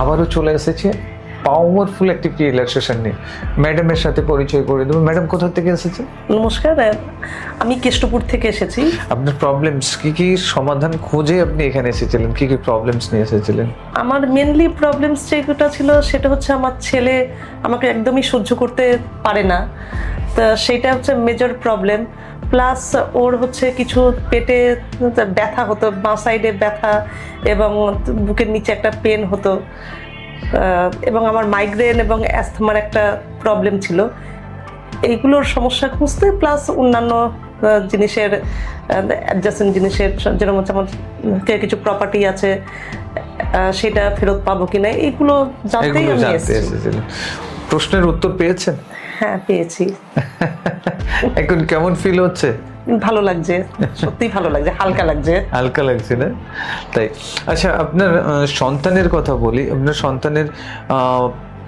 আবারও চলে এসেছে পাওয়ারফুল একটি রিল্যাক্সেশন নিয়ে। ম্যাডামের সাথে পরিচয় করে দেবো। ম্যাডাম কোথা থেকে এসেছেন? নমস্কার, আমি কেষ্টপুর থেকে এসেছি। আপনার প্রবলেমস কি সমাধান খুঁজে আপনি এখানে এসেছিলেন? কি প্রবলেমস নিয়ে এসেছিলেন? আমার মেনলি প্রবলেমস যেটা ছিল সেটা হচ্ছে আমার ছেলে আমাকে একদমই সহ্য করতে পারে না, তো সেটা হচ্ছে মেজর প্রবলেম। প্লাস ওর হচ্ছে কিছু পেটে ব্যথা হতো, বাঁ সাইডে ব্যথা এবং বুকের নিচে একটা পেন হতো, এবং আমার মাইগ্রেন এবং অ্যাস্থমার একটা প্রবলেম ছিল। এইগুলোর সমস্যা খুঁজতে প্লাস অন্যান্য জিনিসের অ্যাডজাস্টেন্ট জিনিসের, যেরকম হচ্ছে আমার কিছু প্রপার্টি আছে সেটা ফেরত পাবো কিনা, এইগুলো জানতেই আমি এসেছিলেন। প্রশ্নের উত্তর পেয়েছেন? হ্যাঁ, পেয়েছি। এখন কেমন ফিল হচ্ছে? ভালো লাগছে, সত্যি ভালো লাগছে, হালকা লাগছে। হালকা লাগছে না? তাই। আচ্ছা, আপনার সন্তানের কথা বলি। আপনার সন্তানের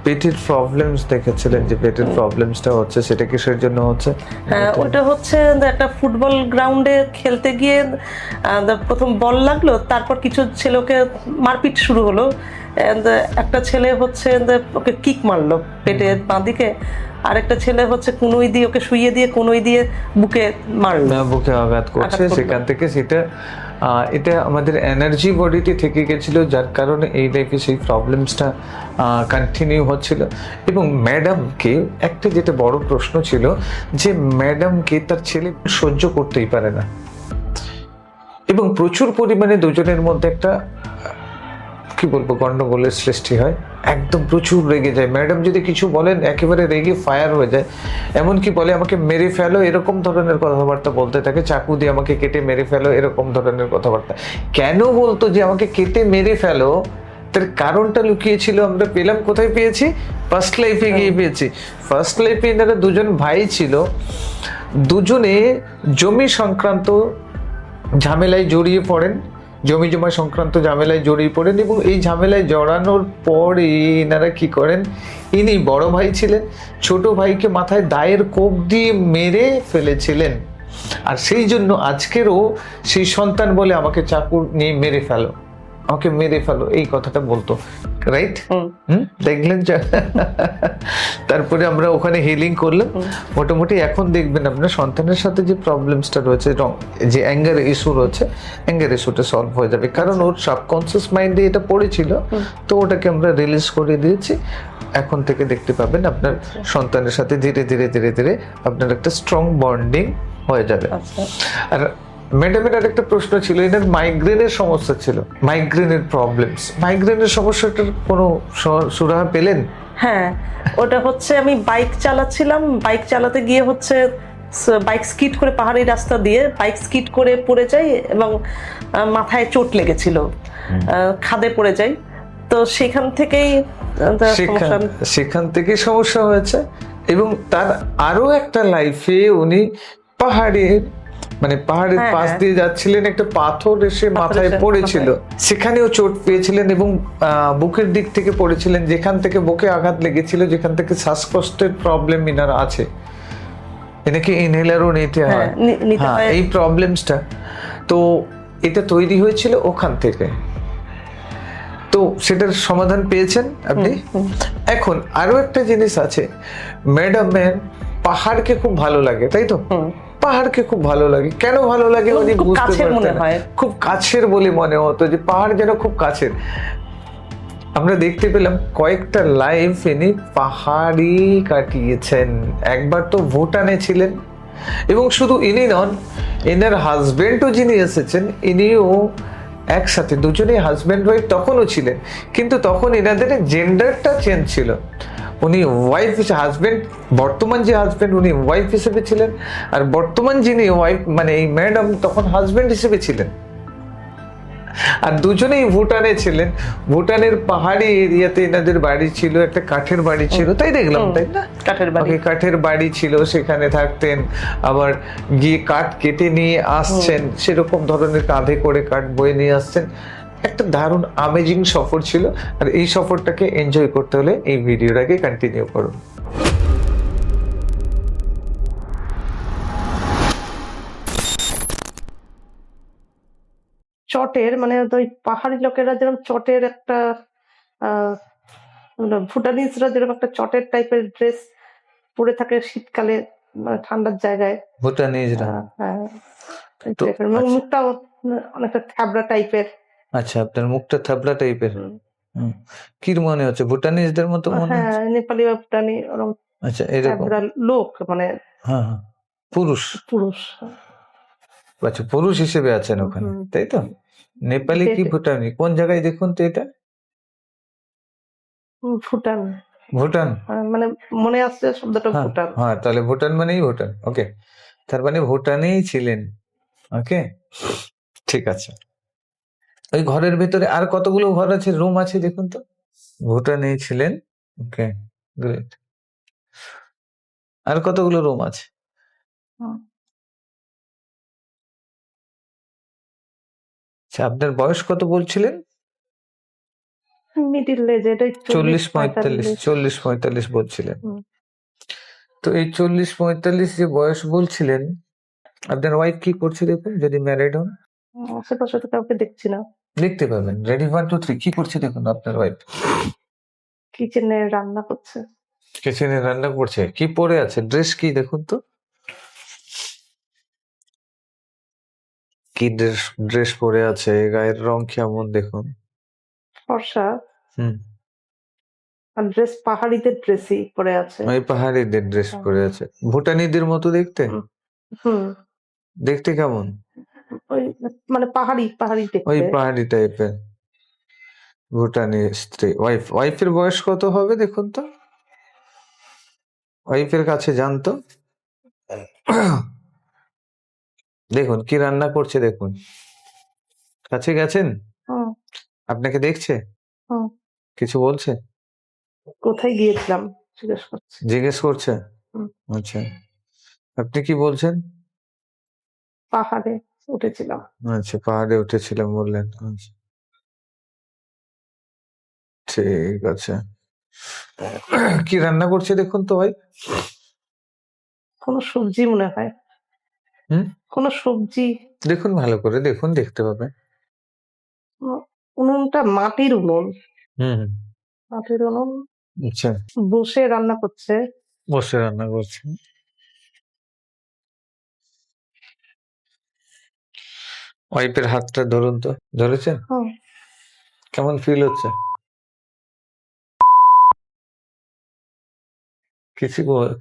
পেটের প্রবলেমস দেখেছিলেন, যে পেটের প্রবলেমসটা হচ্ছে, সেটা কিসের জন্য হচ্ছে? হ্যাঁ, ওটা হচ্ছে একটা ফুটবল গ্রাউন্ডে খেলতে গিয়ে প্রথম বল লাগলো, তারপর কিছু ছেলেকে মারপিট শুরু হলো। একটা ছেলে হচ্ছে ওকে কিক মারলো পেটের বাঁ দিকে, আরেকটা ছেলে হচ্ছে কুনুই দিয়ে ওকে শুইয়ে দিয়ে কুনুই দিয়ে বুকে মারলো, বুকে আঘাত করছে। সেখান থেকে এটা আমাদের এনার্জি বডিতে থেকে গেছিল, যার কারণে এই লাইফে সেই প্রবলেমসটা কন্টিনিউ হচ্ছিল। এবং ম্যাডামকে একটা যেটা বড় প্রশ্ন ছিল, যে ম্যাডামকে তার ছেলে সহ্য করতেই পারে না, এবং প্রচুর পরিমাণে দুজনের মধ্যে একটা কি বলবো গন্ডগোলের সৃষ্টি হয়। একদম প্রচুর রেগে যায়। ম্যাডাম যদি কিছু বলেন একেবারে রেগে ফায়ার হয়ে যায়, এমনকি বলে আমাকে মেরে ফেলো, এরকম ধরনের কথাবার্তা বলতে থাকে। চাকু দিয়ে আমাকে কেটে মেরে ফেলো, এরকম ধরনের কথাবার্তা। কেন বলতো যে আমাকে কেটে মেরে ফেলো, তার কারণটা লুকিয়েছিল। আমরা পেলাম কোথায়? পেয়েছি ফার্স্ট লাইফে গিয়ে পেয়েছি। ফার্স্ট লাইফে এনারা দুজন ভাই ছিল, দুজনে জমি সংক্রান্ত ঝামেলায় জড়িয়ে পড়েন, জমি জমা সংক্রান্ত ঝামেলায় জড়িয়ে পড়েন। এবং এই ঝামেলায় জড়ানোর পরে এনারা কি করেন, ইনি বড় ভাই ছিলেন, ছোট ভাইকে মাথায় দায়ের কোপ দিয়ে মেরে ফেলেছিলেন। আর সেই জন্য আজকেরও সেই সন্তান বলে আমাকে চাকু নিয়ে মেরে ফেলো, আমাকে মেরে ফেলো, এই কথাটা বলতো। রাইট? দেখলেন? তারপরে আমরা ওখানে হিলিং করলাম। মোটামুটি এখন দেখবেন আপনার সন্তানের সাথে যে প্রবলেমসটা রয়েছে, যে অ্যাঙ্গার ইস্যু রয়েছে, অ্যাঙ্গার ইস্যুটা সলভ হয়ে যাবে। কারণ ওর সাবকনসিয়াস মাইন্ডে এটা পড়েছিল, তো ওটাকে আমরা রিলিজ করে দিয়েছি। এখন থেকে দেখতে পাবেন আপনার সন্তানের সাথে ধীরে ধীরে ধীরে ধীরে আপনার একটা স্ট্রং বন্ডিং হয়ে যাবে। আর ম্যাডামের আর একটা প্রশ্ন ছিল, এনার মাইগ্রেনের সমস্যা ছিল, মাইগ্রেনের প্রবলেমস। মাইগ্রেনের সমস্যাটার কোনো সুরাহা পেলেন? হ্যাঁ, ওটা হচ্ছে আমি বাইক চালাচ্ছিলাম, বাইক চালাতে গিয়ে হচ্ছে বাইক স্কিড করে, পাহাড়ি রাস্তা দিয়ে বাইক স্কিড করে পড়ে যাই এবং মাথায় চোট লেগেছিল, খাদে পড়ে যাই। তো সেখান থেকেই সমস্যা হয়েছে। এবং তার আরো একটা লাইফে উনি পাহাড়ের পাশ দিয়ে যাচ্ছিলেন, একটা পাথর এসে মাথায় পড়েছিল, সেখানেও চোট পেয়েছিলেন এবং বুকের দিক থেকে পড়েছিলেন, যেখান থেকে বুকে আঘাত লেগেছিল, যেখান থেকে শ্বাসকষ্টের প্রবলেম ইনার আছে, এনাকে ইনহেলারও নিতে হয়। এই প্রবলেমসটা তো এটা তৈরি হয়েছিল ওখান থেকে। তো সেটার সমাধান পেয়েছেন আপনি। এখন আরো একটা জিনিস আছে, ম্যাডামের পাহাড়কে খুব ভালো লাগে, তাই তো? পাহাড়কে খুব ভালো লাগে। কেন ভালো লাগে উনি বুঝতে পারতেন, খুব কাছের বলে মনে হতো, যে পাহাড় যেন খুব কাছের। আমরা দেখতে পেলাম কয়েকটা লাইফ ইনি পাহাড়ই কাটিয়েছেন। একবার তো ভুটানে ছিলেন, এবং শুধু ইনি নন, এনার হাজবেন্ডও যিনি এসেছেন, ইনিও একসাথে, দুজনেই হাজব্যান্ড ওয়াইফ তখনও ছিলেন, কিন্তু তখন এনাদের জেন্ডারটা চেঞ্জ ছিল। উনি ওয়াইফ, হাজব্যান্ড, বর্তমান যে হাজব্যান্ড উনি ওয়াইফ হিসেবে ছিলেন, আর বর্তমান যিনি ওয়াইফ মানে এই ম্যাডাম তখন হাজব্যান্ড হিসেবে ছিলেন। আর দুজনেই ভুটানে ছিলেন। ভুটানের পাহাড়ি এরিয়াতে এনাদের বাড়ি ছিল, একটা কাঠের বাড়ি ছিল, তাই দেখলাম, তাই না? কাঠের বাড়ি ছিল, সেখানে থাকতেন। আবার গিয়ে কাঠ কেটে নিয়ে আসছেন, সেরকম ধরনের কাঁধে করে কাঠ বয়ে নিয়ে আসছেন। একটা দারুণ আমেজিং সফর ছিল। আর এই সফরটাকে এনজয় করতে হলে এই ভিডিওটাকে কন্টিনিউ করুন। চটের মানে ওই পাহাড়ি লোকেরা যেরকম চটের একটা ভুটানিজরা যেরকম একটা চটের টাইপের ড্রেস পরে থাকে শীতকালে, মানে ঠান্ডার জায়গায়। ভুটানিজরা। হ্যাঁ, এই তো টাইপের, এবং আচ্ছা মুখটাও অনেকটা থ্যাবড়া টাইপের। আচ্ছা, আপনার মুখটা থাবলা টাইপের। কি মনে হচ্ছে, ভুটানিজদের মতো মনে হ্যাঁ, হচ্ছে? নেপালি বা ভুটানি ওরকম আচ্ছা, এরকম। থ্যাবড়া লোক, মানে হ্যাঁ হ্যাঁ, পুরুষ। পুরুষ। আচ্ছা, পুরুষ হিসেবে আছেন ওখানে, তাই তো? নেপালি কি ভুটানি, কোন জায়গায় দেখুন তো এটা? ভুটান, ভুটান। মানে মনে আসছে শব্দটা হ্যাঁ ভুটান। হ্যাঁ, তাহলে ভুটান মানেই ভুটান। ওকে, তার মানে ভুটানেই ছিলেন। ওকে, ঠিক আছে। ওই ঘরের ভেতরে আর কতগুলো ঘর আছে, রুম আছে দেখুন তো? ভুটানেই ছিলেন। ওকে, গ্রেট। আর কতগুলো রুম আছে? আচ্ছা, আপনার বয়স কত বলছিলেন? মিডিল এজ, এটা 40-45, 40-45 বলছিলেন। তো এই 40-45 যে বয়স বলছিলেন, আপনার ওয়াইফ কি করছে দেখুন, যদি ম্যারিড হন? আশেপাশে তো কাউকে দেখছি না। দেখতে পাবেন। রেডি 1 2 3, কি করছে দেখুন আপনার ওয়াইফ? কিচেনে রান্না করছে। কিচেনে রান্না করছে। কি পরে আছে, ড্রেস কি দেখুন তো? কি ড্রেস, ড্রেস পরে আছে, গায়ের রং কেমন দেখুন? ফর্সা, হুম, আর ড্রেস পাহাড়িদের ড্রেসই পরে আছে। ওই পাহাড়িদের ড্রেস পরে আছে। ভুটানিদের মতো দেখতে? হুম, দেখতে কেমন? ওই মানে পাহাড়ি পাহাড়ি ওই দেখতে। পাহাড়ি টাইপের। ভুটানি স্ত্রী, ওয়াইফ। ওয়াইফের বয়স কত হবে দেখুন তো? ওয়াইফের কাছে যান তো। দেখুন কি রান্না করছে দেখুন। কাছে গেছেন? হুম, আপনাকে দেখছে? হুম। কিছু বলছে? কোথায় গিয়েছিলাম জিজ্ঞেস করছে। জিজ্ঞেস করছে? হুম, আচ্ছা, আপনি কি বলছেন? পাহাড়ে উঠেছিলাম। আচ্ছা, পাহাড়ে উঠেছিলাম বললেন। আচ্ছা, ঠিক আছে। কি রান্না করছে দেখুন তো ভাই। কোনো সবজি মনে হয়, হুম, কোনো সবজি। দেখুন ভালো করে দেখুন, দেখতে পাবেন। উনুনটা মাটির উনুন, হুম হুম, মাটির উনুন, আচ্ছা, বসে রান্না করছে। বসে রান্না করছে। ওয়াইফের হাতটা ধরুন তো, ধরেছেন? হুম, কেমন ফিল হচ্ছে?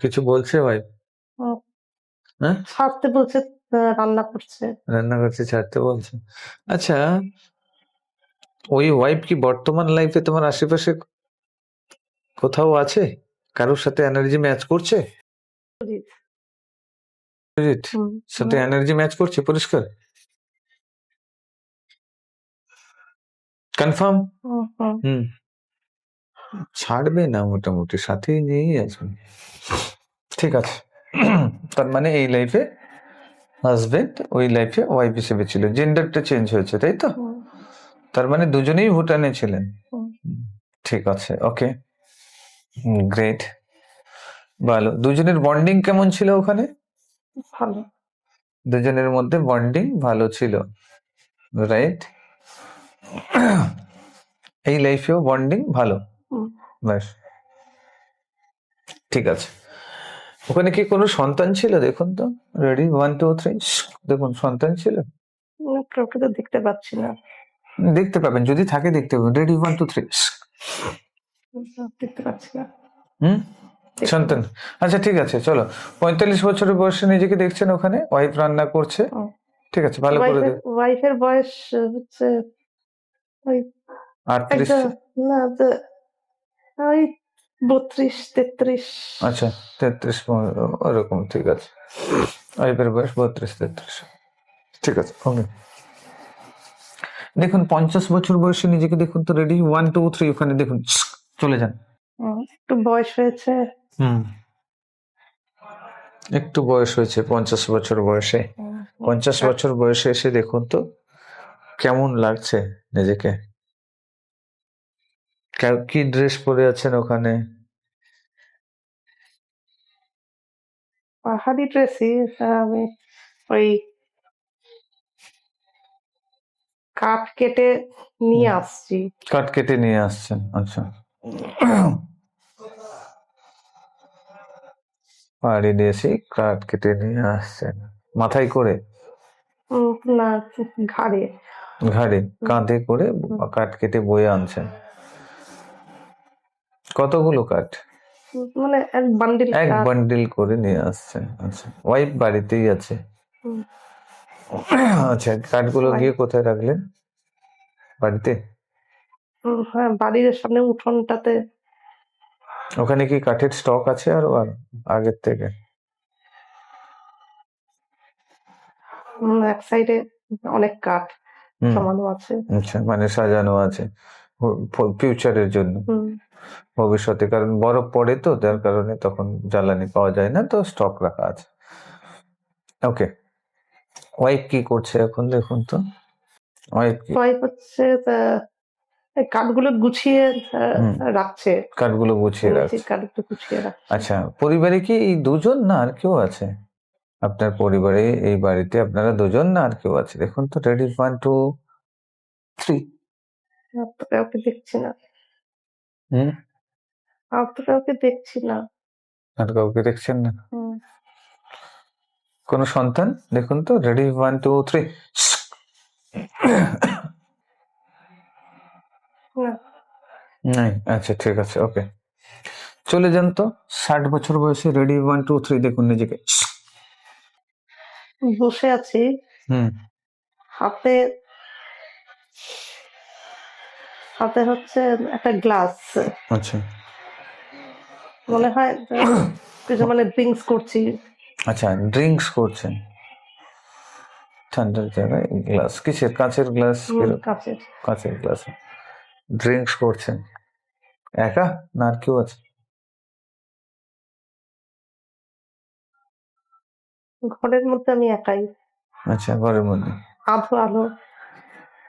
কিছু বলছে ওয়াইফ? হুম। হ্যাঁ, ছাড়তে বলছে, রান্না করছে। রান্না করছে, ছাড়তে বলছে। আচ্ছা, ওই ওয়াইফ কি বর্তমান লাইফে তোমার আশেপাশে কোথাও আছে? কারোর সাথে এনার্জি ম্যাচ করছে? সুজিত। অরিজিৎ হুম, সাথে এনার্জি ম্যাচ করছে পরিষ্কার? কনফার্ম? হুম, হুম। হুম, ছাড়বে না, মোটামুটি সাথেই নিয়েই আসবে। ঠিক আছে। তার মানে এই লাইফে হাজবেন্ড, ওই লাইফে ওয়াইফ হিসেবে ছিল, জেন্ডারটা চেঞ্জ হয়েছে, তাই তো? হুম, তার মানে দুজনেই ভুটানে ছিলেন। হুম। ঠিক আছে, ওকে, গ্রেট, ভালো। দুজনের বন্ডিং কেমন ছিল ওখানে? ভালো। দুজনের মধ্যে বন্ডিং ভালো ছিল, রাইট? এই লাইফেও বন্ডিং ভালো, হুম। ব্যাস, ঠিক আছে। ওখানে কি কোনো সন্তান ছিল দেখুন তো? রেডি 1 2 3, দেখুন সন্তান ছিল? কাউকে তো দেখতে পাচ্ছি না। দেখতে পাবেন, যদি থাকে দেখতে পাবেন। রেডি 1 2 3। দেখতে পাচ্ছি না। হুম, সন্তান। আচ্ছা, ঠিক আছে, চলো। 45 বছরের বয়সে নিজেকে দেখছেন ওখানে, ওয়াইফ রান্না করছে। ঠিক আছে, ভালো করে দেখ। ওয়াইফের বয়স হচ্ছে ওই 38? একটা, না ওই 32 33। আচ্ছা, 33 ওরকম, ঠিক আছে। ওয়াইফের বয়স 32 33, ঠিক আছে, ওকে। দেখুন 50 বছর বয়সে নিজেকে দেখুন তো। রেডি 1 2 3, ওখানে দেখুন, চলে যান। একটু বয়স হয়েছে। হুম, একটু বয়স হয়েছে 50 বছর বয়সে। 50 বছর বয়সে এসে দেখুন তো কেমন লাগছে নিজেকে। কি ড্রেস পরে আছেন ওখানে? পাহাড়ি ড্রেসই। আমি ওই কাঠ কেটে নিয়ে আসছি। কাঠ কেটে নিয়ে আসছেন, আচ্ছা। পাহাড়ি দেশি কাঠ কেটে নিয়ে আসছেন মাথায় করে, না, ঘাড়ে। ঘাড়ে কাঁধে করে কাঠ কেটে বয়ে আনছেন। কতগুলো কাঠ? মানে এক বান্ডিল এক কাঠ। বান্ডিল করে নিয়ে আসছেন, আচ্ছা। ওয়াইফ বাড়িতেই আছে? হুম, আচ্ছা, কাঠগুলো wife, গিয়ে কোথায় রাখলেন? বাড়িতে? হ্যাঁ, বাড়ির সামনে উঠোনটাতে। ওখানে কি কাঠের স্টক আছে আর আগের থেকে? এক সাইডে অনেক কাঠ হুম, জমানো আছে। আচ্ছা, মানে সাজানো আছে ফিউচারের জন্য, হুম, ভবিষ্যতে, কারণ বরফ পড়ে তো, যার কারণে তখন জ্বালানি পাওয়া যায় না, তো স্টক রাখা আছে। ওকে, ওয়াইফ কি করছে এখন দেখুন তো, ওয়াইফ কি? ওয়াইফ হচ্ছে এই কাঠগুলো গুছিয়ে হুম, রাখছে। কাঠগুলো গুছিয়ে নিচে রাখছে। কাঠগুলো গুছিয়ে রাখছে। আচ্ছা, পরিবারে কি এই দুজন না আর কেউ আছে? আপনার পরিবারে এই বাড়িতে আপনারা দুজন না আর কেউ আছে? দেখুন তো, রেডি, 1 2 3। আর তো কাউকে দেখছি না। হুম, আর তো কাউকে দেখছি না। আর কাউকে দেখছেন না? হুম, কোনো সন্তান? দেখুন তো, রেডি, 1 2 3। না, নাই, আচ্ছা ঠিক আছে, ওকে। চলে যান তো, 60 বছর বয়সে, রেডি, 1 2 3, দেখুন নিজেকে। বসে আছি, হুম, হাতে হাতে হচ্ছে একটা গ্লাস। আচ্ছা মনে হয় কিছু মানে ড্রিঙ্কস করছি। আচ্ছা, ড্রিঙ্কস করছেন ঠান্ডার জায়গায়, গ্লাস কিসের? কাঁচের গ্লাস? কাঁচের। কাঁচের গ্লাস ড্রিঙ্কস করছেন, একা না আর কেউ আছে? ঘরের মধ্যে আমি একাই। আচ্ছা, ঘরের মধ্যে আধো আলো,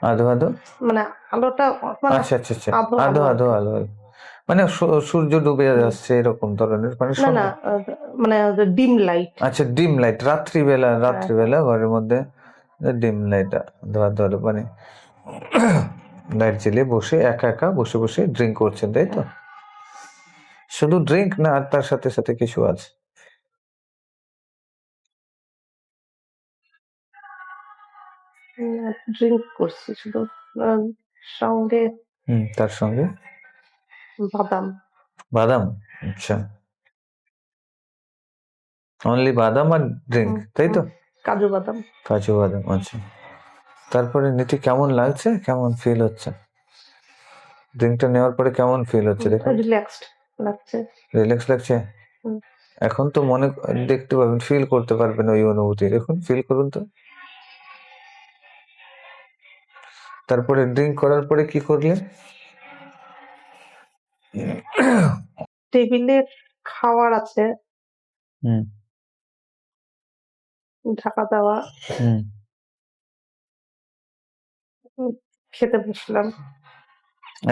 আধো আধো, মানে আলোটা মানে আচ্ছা আচ্ছা আচ্ছা, আধো আধো আলো আর আধো কি। আলো আলো। মানে সূর্য ডুবে যাচ্ছে এরকম ধরনের, মানে না না, মানে ডিম লাইট। আচ্ছা, ডিম লাইট, রাত্রিবেলা, হ্যাঁ। রাত্রিবেলা ঘরের মধ্যে ডিম লাইট, ধোয়া ধোয়া, মানে লাইট জ্বেলে বসে একা একা বসে বসে ড্রিঙ্ক করছেন, তাই তো? শুধু ড্রিঙ্ক না আর তার সাথে সাথে কিছু আছে? ড্রিঙ্ক করছি শুধু। সঙ্গে তার সঙ্গে বাদাম। বাদাম, আচ্ছা, অনলি বাদাম আর ড্রিঙ্ক, তাই তো? কাজু বাদাম। কাজু বাদাম, আচ্ছা। তারপরে নিতে কেমন লাগছে, কেমন ফিল হচ্ছে? ড্রিঙ্কটা নেওয়ার পরে কেমন ফিল হচ্ছে দেখুন? রিল্যাক্সড লাগছে। রিল্যাক্স লাগছে? হুম, এখন তো মনে দেখতে পাবেন, ফিল করতে পারবেন ওই অনুভূতি, দেখুন, ফিল করুন তো। তারপরে ড্রিঙ্ক করার পরে কি করলেন? টেবিলে খাবার আছে, হুম ঢাকা দেওয়া। হুম, খেতে বসলাম।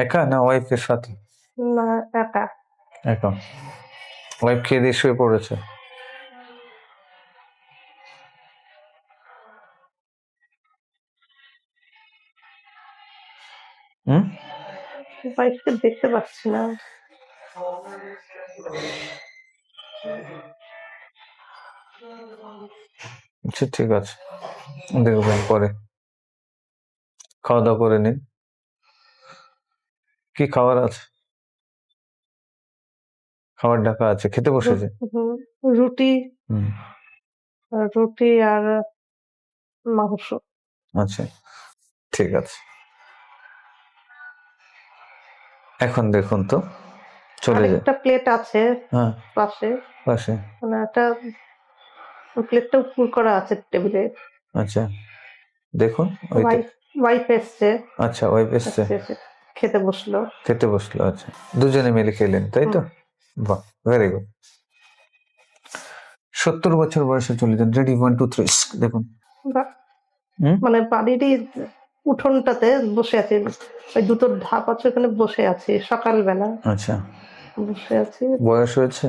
একা না ওয়াইফের সাথে? না, একা। একা। ওয়াইফ খেয়ে দিয়ে শুয়ে পড়েছে? হুম, ওয়াইফকে দেখতে পাচ্ছি না। আচ্ছা ঠিক আছে, দেখবেন পরে। খাওয়া দাওয়া করে নিন। কি খাবার আছে? খাবার ডাকা আছে, খেতে বসেছে? হুম, রুটি, হুম, রুটি আর মাংস। আচ্ছা ঠিক আছে। এখন দেখুন তো, চলে যায়। আরেকটা প্লেট আছে হ্যাঁ, পাশে, পাশে, মানে একটা প্লেটটা ফুল করা আছে টেবিলে। আচ্ছা দেখুন ওইটা। ওয়াইফ ওয়াইফ এসছে, আচ্ছা, ওয়াইফ এসছে, এসে খেতে বসলো। খেতে বসলো, আচ্ছা, দুজনে মিলে খেলেন, তাই তো? বাহ, ভেরি গুড। 70 বছর বয়সে চলে যান, রেডি, 1 2 3, দেখুন। বা- হুম, মানে বাড়িরই উঠোনটাতে বসে আছি, ওই দুটো ধাপ আছে ওখানে বসে আছি সকালবেলা। আচ্ছা, বসে আছি, বয়স হয়েছে,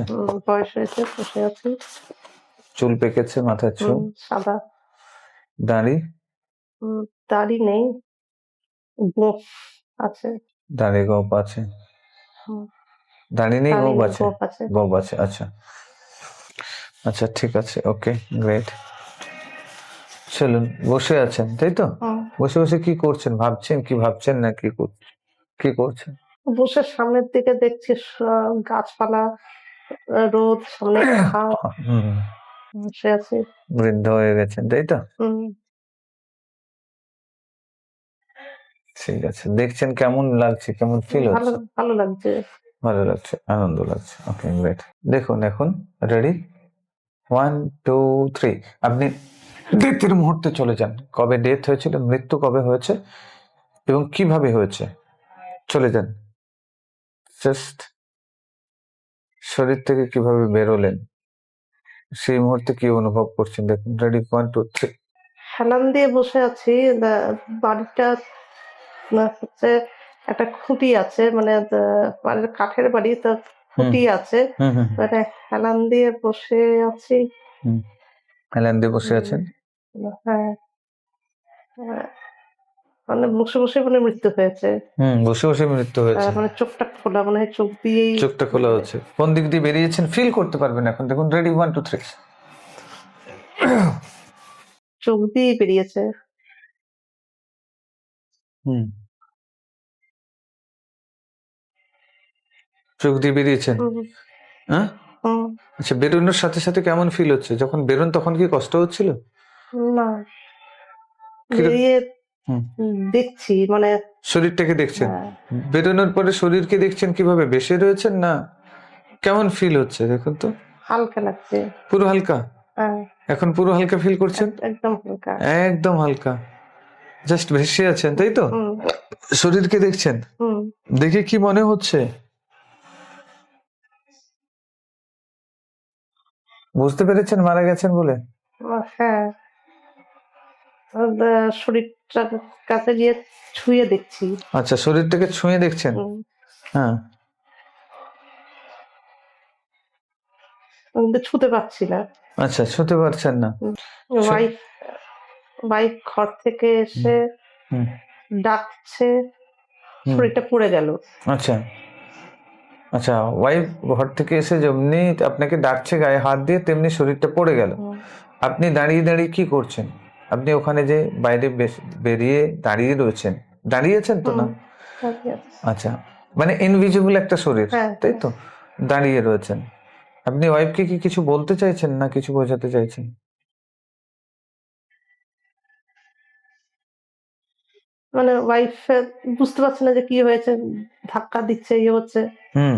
বয়স হয়েছে, বসে আছি। চুল পেকেছে, মাথার চুল, সাদা। দাড়ি? দাড়ি নেই। গোঁফ আছে। দাড়ি গোপ আছে, হুম, দাড়ি নেই দাড়ি গোপ নেই, আছে, গোঁফ আছে। গোপ আছে, আচ্ছা আচ্ছা ঠিক আছে, ওকে গ্রেট। চলুন, বসে আছেন তাই তো? হুম, বসে বসে কি করছেন, ভাবছেন কি ভাবছেন না কি করছেন? বসে সামনের দিকে দেখছি গাছপালা, রোদ, সামনে খাট, হুম, বসে আছি। বৃদ্ধ হয়ে গেছেন তাই তো? হুম, ঠিক আছে, দেখছেন কেমন লাগছে, কেমন ফিল ভালো হচ্ছে? ভালো লাগছে। ভালো লাগছে, আনন্দ লাগছে, ওকে গ্রেট। দেখুন এখন, রেডি, 1 2 3, আপনি ডেথের মুহূর্তে চলে যান। কবে ডেথ হয়েছিল, মৃত্যু কবে হয়েছে এবং কিভাবে হয়েছে, চলে যান। জাস্ট শরীর থেকে কিভাবে বেরোলেন, সেই মুহূর্তে কি অনুভব করছেন, দেখুন। রেডি, 1 2 3। হেলান দিয়ে বসে আছি। বাড়িটা হচ্ছে একটা খুঁটি আছে, মানে বাড়ির কাঠের বাড়ি তো, খুঁটি আছে, হুম হুম মানে হেলান দিয়ে বসে আছি। হুম, হেলান দিয়ে বসে আছেন। হ্যাঁ, হ্যাঁ, মানে বসে বসে মানে মৃত্যু হয়েছে। বসে বসে মৃত্যু হয়েছে। মানে চোখটা খোলা, মানে চোখ দিয়েই চোখটা খোলা হচ্ছে, কোন দিক দিয়ে বেরিয়েছেন ফিল করতে পারবেন এখন, দেখুন। রেডি, 1 2 3। চোখ দিয়েই বেরিয়েছে। হুম, চোখ দিয়ে বেরিয়েছেন। হুম, হ্যাঁ, হুম, আচ্ছা, বেরোনোর সাথে সাথে কেমন ফিল হচ্ছে, যখন বেরোন তখন কি কষ্ট হচ্ছিল? না, কিরকম? বেরিয়ে হুম, দেখছি, মানে শরীরটাকে দেখছেন। হ্যাঁ, বেরোনোর পরে শরীরকে দেখছেন কিভাবে, বেশি রয়েছেন না কেমন ফিল হচ্ছে, দেখুন তো। হালকা লাগছে। পুরো হালকা, হ্যাঁ, এখন পুরো হালকা ফিল করছেন। একদম হালকা। একদম হালকা, জাস্ট ভেসে আছেন তাই তো? হুম, শরীরকে দেখছেন, হুম, দেখে কি মনে হচ্ছে, বুঝতে পেরেছেন মারা গেছেন বলে? হ্যাঁ, শরীরটা কাছে গিয়ে ছুঁয়ে দেখছি। আচ্ছা, শরীরটাকে ছুঁয়ে দেখছেন। হুম, হ্যাঁ, কিন্তু ছুঁতে পারছি না। আচ্ছা, ছুঁতে পারছেন না। ওয়াইফ ওয়াইফ ঘর থেকে এসে হুম, ডাকছে, হুম, শরীরটা পুড়ে গেল। আচ্ছা আচ্ছা, ওয়াইফ ঘর থেকে এসে যেমনি আপনাকে ডাকছে গায়ে হাত দিয়ে, তেমনি শরীরটা পড়ে গেল। হুম, আপনি দাঁড়িয়ে দাঁড়িয়ে কি করছেন? আপনি ওখানে যে বাইরে বেরিয়ে দাঁড়িয়ে রয়েছেন, দাঁড়িয়েছেন তো না? ঠিক আছে। আচ্ছা, মানে ইনভিজিবল একটা শরীর হ্যাঁ, তাই তো, দাঁড়িয়ে রয়েছেন। আপনি ওয়াইফকে কি কিছু বলতে চাইছেন না কিছু বোঝাতে চাইছেন? মানে ওয়াইফ বুঝতে পারছে না যে কি হয়েছে, ধাক্কা দিচ্ছে, ইয়ে হচ্ছে, হুম,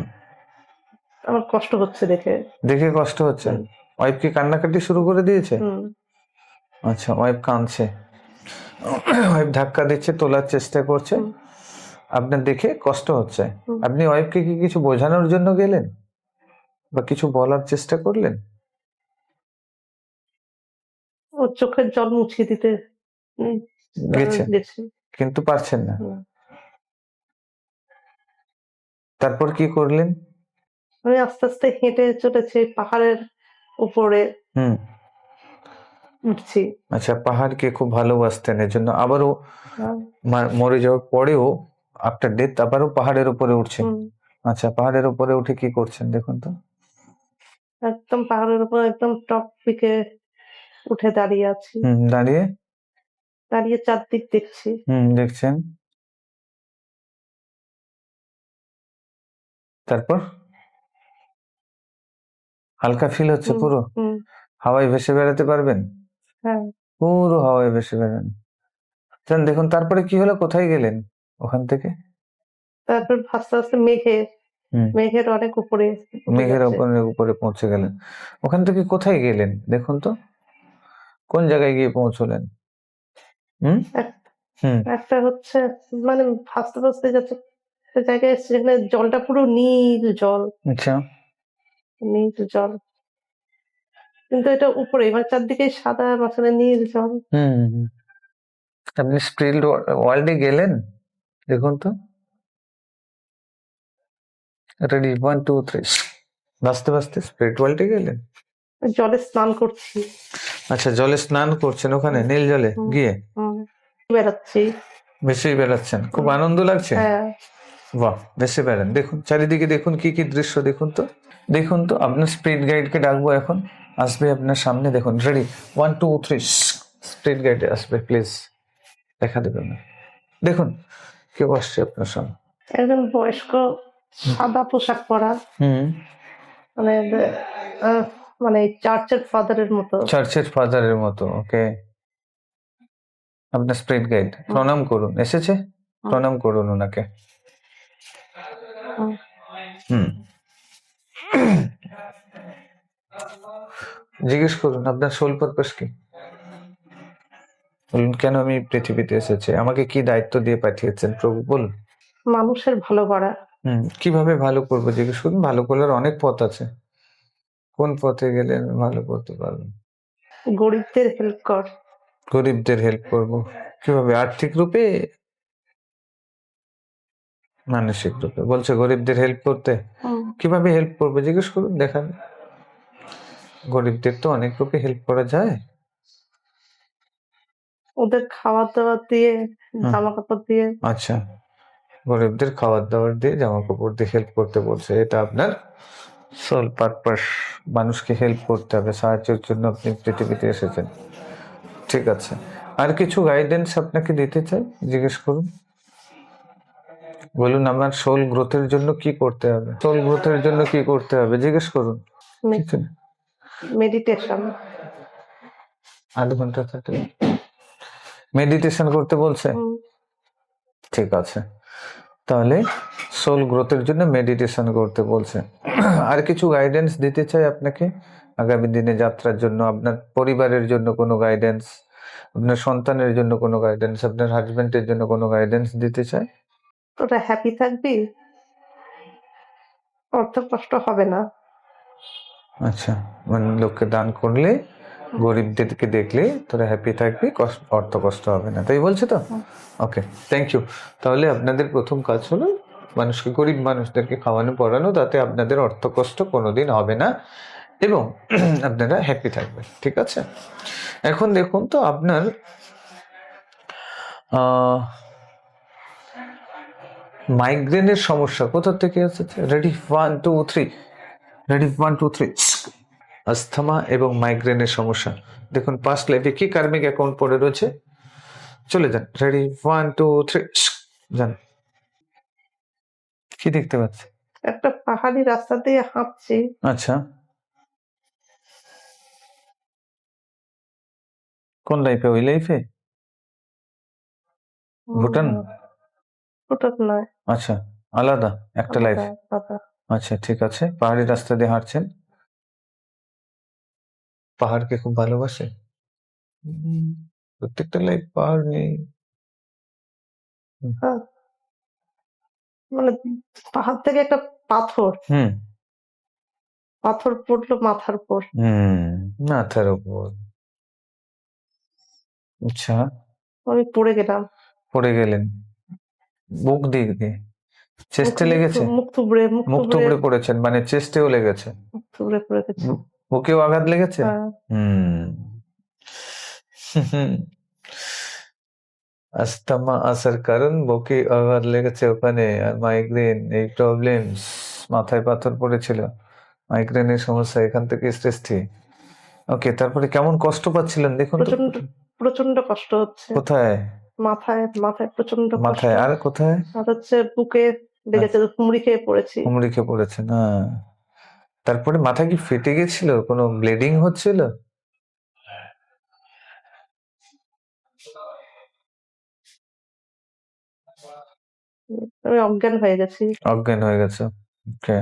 আমার কষ্ট হচ্ছে দেখে। দেখে কষ্ট হচ্ছে। হুম, ওয়াইফ কি কান্নাকাটি শুরু করে দিয়েছে? হুম, আচ্ছা, ওয়াইফ কাঁদছে, ওয়াইফ ধাক্কা দিচ্ছে, তোলার চেষ্টা করছে, হুম, আপনার দেখে কষ্ট হচ্ছে। হুম। আপনি ওয়াইফকে কি কিছু বোঝানোর জন্য গেলেন বা কিছু বলার চেষ্টা করলেন? ওর চোখের জল মুছিয়ে দিতে উম, গেছেন, গেছি। কিন্তু পারছেন না। হুম। তারপর কি করলেন? আমি আস্তে আস্তে হেঁটে চলেছি, পাহাড়ের উপরে হুম, উঠছি। আচ্ছা, পাহাড়কে খুব ভালোবাসতেন, এজন্য আবারও আহ, মরে যাওয়ার পরেও আফটার ডেথ আবারও পাহাড়ের উপরে উঠছেন। হুম, আচ্ছা, পাহাড়ের উপরে উঠে কি করছেন, দেখুন তো। একদম পাহাড়ের উপর একদম টপ দিকে উঠে দাঁড়িয়ে আছি। দাঁড়িয়ে, দাঁড়িয়ে চারদিক দেখছি। দেখছেন। তারপর হালকা ফিল হচ্ছে হুম, পুরো, হুম, হাওয়ায় ভেসে বেড়াতে পারবেন, হ্যাঁ। পুরো হাওয়ায় ভেসে বেড়ান। দেন দেখুন তারপরে কি হলো, কোথায় গেলেন ওখান থেকে? তারপর আস্তে আস্তে হুম, মেঘের অনেক উপরে উঠে মেঘের যাচ্ছে। উপরে উপরে পৌঁছে গেলেন। ওখান থেকে কোথায় গেলেন, দেখুন তো, কোন জায়গায় গিয়ে পৌঁছলেন? হুম এক- হুম একটা হচ্ছে, মানে ভাসতে ভাসতে যাচ্ছে একটা জায়গায় এসেছি, যেখানে জলটা পুরো নীল জল, আচ্ছা, নীল জল, কিন্তু এটা উপরে, মানে চারদিকে সাদা, মাঝখানে নীল জল। হুম হুম, হুম। আপনি স্পিরিট ওয়ার্ল্ডে গেলেন, দেখুন তো। রেডি, 1 2 3। ভাসতে ভাসতে স্পিরিট ওয়ার্ল্ডে গেলেন। জলে স্নান করছি। আচ্ছা, জলে স্নান করছেন ওখানে নীল জলে হুম, গিয়ে। হুম, বেড়াচ্ছি। বেশি বেড়াচ্ছেন, খুব আনন্দ লাগছে। হ্যাঁ, বাহ, বেশি বেড়ান। দেখুন চারিদিকে, দেখুন কি কি দৃশ্য দেখুন তো। দেখুন তো, আপনার স্পিড গাইডকে ডাকবো এখন, আসবে আপনার সামনে। দেখুন, রেডি, 1 2 3, স্পিড গাইডে আসবে প্লিজ, দেখা দেবেন না। দেখুন কেউ আসছে আপনার সামনে। একজন বয়স্ক সাদা পোশাক পরা, হুম, মানে আহ, মানে চার্চের ফাদারের মতো। চার্চের ফাদারের মতো। ওকে, আপনার স্পিড গাইড, প্রণাম করুন। এসেছে, প্রণাম করুন ওনাকে। হুম। হুম, জিজ্ঞেস করুন আপনার সোল পারপাস কি। বলুন, কেন আমি পৃথিবীতে এসেছি, আমাকে কি দায়িত্ব দিয়ে পাঠিয়েছেন প্রভু, বলুন। মানুষের ভালো করা। কিভাবে ভালো করবো জিজ্ঞেস করুন। ভালো করার অনেক পথ আছে, কোন পথে গেলে আমি ভালো করতে পারবো। গরিবদের হেল্প কর। গরিবদের হেল্প করব কিভাবে, আর্থিক রূপে, মানসিক রূপে। বলছে গরিবদের হেল্প করতে, কিভাবে হেল্প করবো জিজ্ঞেস করুন, দেখান। গরিবদের তো অনেক রূপে হেল্প করা যায়। ওদের খাবার দাবার দিয়ে, জামা কাপড় দিয়ে। আচ্ছা, গরিবদের খাবার দাবার দিয়ে, জামা কাপড় দিয়ে হেল্প করতে বলছে, এটা আপনার সোল পারপাস। মানুষকে হেল্প করতে হবে, সাহায্যের জন্য আপনি পৃথিবীতে এসেছেন। ঠিক আছে, আর কিছু গাইডেন্স আপনাকে দিতে চাই, জিজ্ঞেস করুন। বলুন, আমার সোল গ্রোথের জন্য কি করতে হবে, সোল গ্রোথের জন্য কি করতে হবে জিজ্ঞেস করুন। মেডিটেশন। 0.5 ঘন্টা থাকে, মেডিটেশন করতে বলছে। ঠিক আছে, তাহলে সোল গ্রোথের জন্য মেডিটেশন করতে বলছে। আর কিছু গাইডেন্স দিতে চাই আপনাকে আগামী দিনে যাত্রার জন্য, আপনার পরিবারের জন্য কোনো গাইডেন্স, আপনার সন্তানের জন্য কোনো গাইডেন্স, আপনার হাজবেন্ডের জন্য কোনো গাইডেন্স দিতে চাই। তোরা হ্যাপি থাকবি, অর্থ কষ্ট হবে না। আচ্ছা, মানে লোককে দান করলে, গরিবদেরকে দেখলে তোরা হ্যাপি থাকবি, অর্থ কষ্ট হবে না, তাই বলছে তো। ওকে, থ্যাংক ইউ। তাহলে আপনাদের প্রথম কাজ হলো মানুষকে, গরিব মানুষদেরকে খাওয়ানো পড়ানো, তাতে আপনাদের অর্থ কষ্ট কোনোদিন হবে না এবং আপনারা হ্যাপি থাকবেন। ঠিক আছে, এখন দেখুন তো আপনার মাইগ্রেনের সমস্যা কোথা থেকে এসেছে। Ready, 1 2 3, ready, 1 2 3। আস্থমা এবং মাইগ্রেনের সমস্যা। দেখুন পাস্ট লাইফে কি কার্মিক অ্যাকাউন্ট পড়ে রয়েছে, চলে যান। রেডি, 1 2 3, যান। কি দেখতে পাচ্ছি, একটা পাহাড়ি রাস্তা দিয়ে হাঁটছি। আচ্ছা, কোন লাইফে, ওই লাইফে, ভুটান। ভুটান নয়, আচ্ছা, আলাদা একটা লাইফ। আচ্ছা ঠিক আছে, পাহাড়ি রাস্তা দিয়ে হাঁটছেন, পাহাড়কে খুব ভালোবাসে। প্রত্যেকটা লাইফ পাহাড় নেই, মানে পাহাড় থেকে একটা পাথর পাথর পড়লো মাথার উপর। মাথার উপর। আচ্ছা, আমি পড়ে গেলাম। পড়ে গেলেন, বুক দিক দিয়ে, চেস্টে লেগেছে, মুখ থুবড়ে মুখ থুবড়ে পড়েছেন, মানে চেস্টেও লেগেছে, মুখ থুবড়ে পড়ে গেছে। বুকেও আঘাত লেগেছে। আস্তমা আসার কারণ বুকে আঘাত লেগেছে ওখানে, আর মাইগ্রেন, এই প্রবলেম, মাথায় পাথর পড়েছিল, মাইগ্রেনের সমস্যা, এখান থেকে সৃষ্টি। ওকে, তারপরে কেমন কষ্ট পাচ্ছিলেন দেখুন তো। প্রচন্ড কষ্ট হচ্ছে। কোথায়, মাথায়, মাথায় প্রচন্ড মাথায়, আর কোথায়, আর হচ্ছে বুকে লেগেছে, হুমড়ি খেয়ে পড়েছি। হুমড়ি খেয়ে পড়েছে না, তারপরে মাথা কি ফেটে গেছিল, কোনো ব্লিডিং হচ্ছিল। আমি অজ্ঞান হয়ে গেছি। অজ্ঞান হয়ে গেছে, ওকে,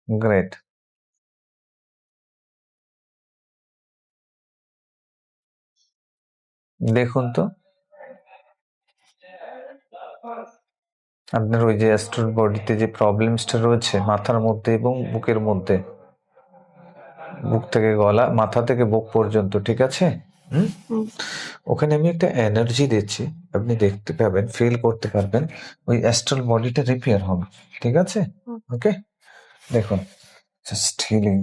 গ্রেট। দেখুন তো আপনার ওই যে অ্যাস্ট্রাল বডিতে যে প্রবলেমসটা রয়েছে মাথার মধ্যে এবং বুকের মধ্যে, বুক থেকে গলা, মাথা থেকে বুক পর্যন্ত, ঠিক আছে। ওখানে আমি একটা এনার্জি দিচ্ছি, আপনি দেখতে পাবেন, ফিল করতে পারবেন, ওই অ্যাস্ট্রাল বডিটা রিপেয়ার হবে। ঠিক আছে, ওকে, দেখুন, জাস্ট হিলিং।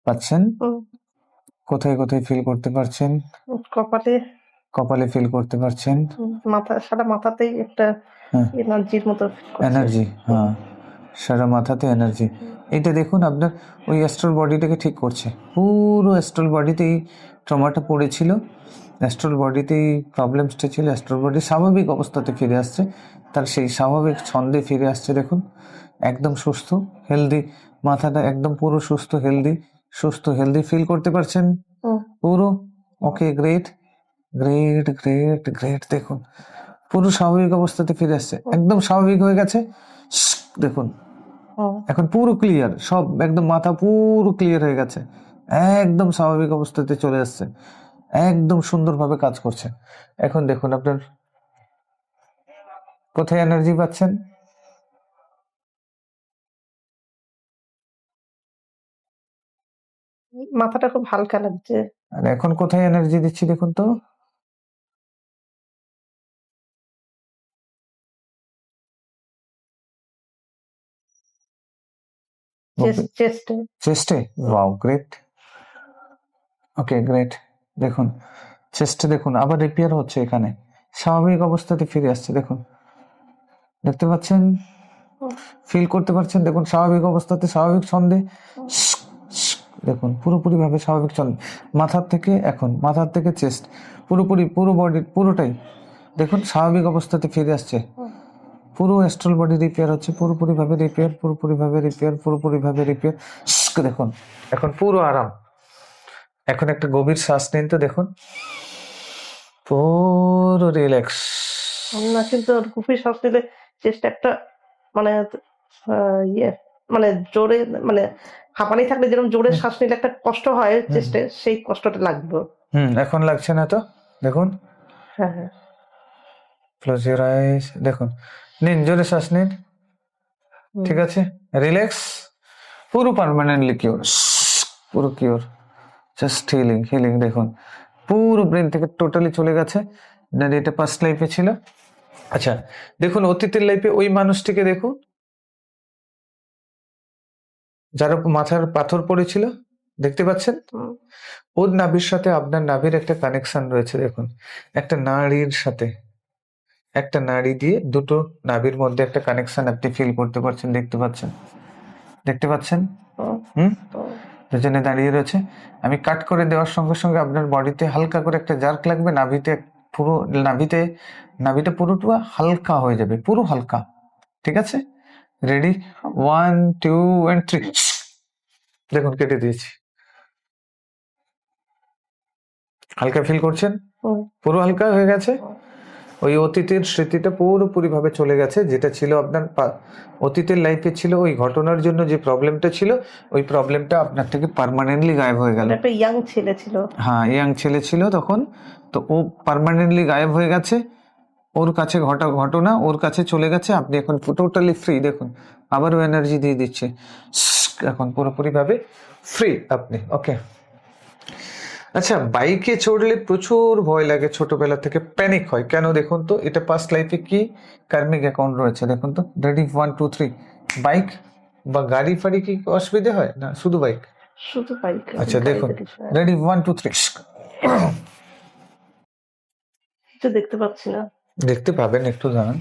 পাচ্ছেন? হুম, কোথায় কোথায় ফিল করতে পারছেন? কপালে, কপালে ফিল করতে পারছেন? মাথা, সারা মাথাতেই একটা হ্যাঁ, এনার্জির মতো feel করছে। এনার্জি, হ্যাঁ, সারা মাথাতে এনার্জি। এইটা দেখুন আপনার ওই অ্যাস্ট্রাল বডিটাকে ঠিক করছে। পুরো অ্যাস্ট্রাল বডিতেই ট্রমাটা পড়েছিল, অ্যাস্ট্রাল বডিতেই প্রবলেমসটা ছিল, অ্যাস্ট্রাল বডি স্বাভাবিক অবস্থাতে ফিরে আসছে, তার সেই স্বাভাবিক ছন্দে ফিরে আসছে। দেখুন একদম সুস্থ, হেলদি, মাথাটা একদম পুরো সুস্থ, হেলদি ফিল করতে পারছেন হুম, পুরো। ওকে, গ্রেট গ্রেট গ্রেট গ্রেট। দেখুন পুরো স্বাভাবিক অবস্থাতে ফিরে আসছে, একদম স্বাভাবিক হয়ে গেছে। দেখুন হুম। এখন পুরো ক্লিয়ার, সব একদম মাথা পুরো ক্লিয়ার হয়ে গেছে, একদম স্বাভাবিক অবস্থাতে চলে আসছে, একদম সুন্দরভাবে কাজ করছে। এখন দেখুন আপনার কোথায় এনার্জি পাচ্ছেন? মাথাটা খুব হালকা লাগছে। আর এখন কোথায় এনার্জি দিচ্ছি দেখুন তো। চেস্টে। চেস্টে, ওয়াও, গ্রেট। ওকে, গ্রেট। দেখুন চেস্টে দেখুন আবার রিপেয়ার হচ্ছে, এখানে স্বাভাবিক অবস্থাতে ফিরে আসছে। দেখুন দেখতে পাচ্ছেন, ফিল করতে পারছেন? দেখুন স্বাভাবিক অবস্থাতে, স্বাভাবিক ছন্দে, দেখুন পুরোপুরি ভাবে স্বাভাবিক ছন্দে, মাথার থেকে চেস্ট, পুরোপুরি পুরো বডি পুরোটাই দেখুন স্বাভাবিক অবস্থাতে ফিরে আসছে। পুরো অ্যাস্ট্রাল বডি রিপেয়ার হচ্ছে, পুরোপুরি ভাবে রিপেয়ার। দেখুন এখন পুরো আরাম। এখন একটা গভীর শ্বাস নিন তো, দেখুন পুরো রিল্যাক্স। না, কিন্তু গভীর শ্বাস নিলে চেস্ট একটা মানে ইয়ে, মানে জোরে, মানে হাঁপানি থাকলে যেরকম জোরে শ্বাস নিলে একটা কষ্ট হয় চেস্টে, সেই কষ্টটা লাগবে। এখন লাগছে না তো? দেখুন, হ্যাঁ, হ্যাঁ। Close your eyes. দেখুন, নিন জোরে শ্বাস নিন, ঠিক আছে, রিল্যাক্স, পুরো পার্মানেন্টলি কিওর, পুরো কিওর, জাস্ট হিলিং। দেখুন পুরো ব্রেন থেকে টোটালি চলে গেছে। না, এটা পাস্ট লাইফে ছিল। আচ্ছা দেখুন অতীতের লাইফে ওই মানুষটিকে দেখুন, যার উপর মাথার পাথর পড়েছিল, দেখতে পাচ্ছেন? ওর নাভির সাথে আপনার নাভির একটা কানেকশন রয়েছে। দেখুন একটা নাড়ির সাথে, একটা নাড়ি দিয়ে দুটো নাভির মধ্যে একটা কানেকশন আপনি ফিল করতে পারছেন, দেখতে পাচ্ছেন? দুজনে দাঁড়িয়ে রয়েছে। আমি কাট করে দেওয়ার সঙ্গে সঙ্গে আপনার বডিতে হালকা করে একটা জার্ক লাগবে, নাভিটা পুরোটা হালকা হয়ে যাবে, পুরো হালকা, ঠিক আছে? Ready, 1 2 and 3। দেখুন কেটে দিয়েছি। হালকা ফিল করছেন? পুরো হালকা হয়ে গেছে। ওই অতীতের স্মৃতিটা পুরোপুরি ভাবে চলে গেছে, যেটা ছিল আপনার অতীতের লাইফে ছিল, ওই ঘটনার জন্য যে প্রবলেমটা ছিল, ওই প্রবলেমটা আপনার থেকে পার্মানেন্টলি গায়েব হয়ে গেল। একটা ইয়াং ছেলে ছিল। হ্যাঁ, ইয়াং ছেলে ছিল তখন, তো ও পার্মানেন্টলি গায়েব হয়ে গেছে। ওর কাছে ঘটনা ওর কাছে চলে গেছে, আপনি এখন টোটালি ফ্রি। দেখুন আবারও এনার্জি দিয়ে দিচ্ছে, এখন পুরোপুরি ভাবে ফ্রি আপনি। ওকে, আচ্ছা বাইকে চড়লে প্রচুর ভয় লাগে, ছোটবেলা থেকে প্যানিক হয় কেন দেখুন তো? এটা পাস্ট লাইফে কি কার্মিক অ্যাকাউন্ট রয়েছে দেখুন তো। রেডি, 1 2 3। বাইক বা গাড়ি ফাড়ি কি অসুবিধা হয় না? শুধু বাইক? শুধু বাইক। আচ্ছা দেখুন, রেডি, 1 2 3। কিছু দেখতে পাচ্ছি না। দেখতে পাবেন, একটু জানান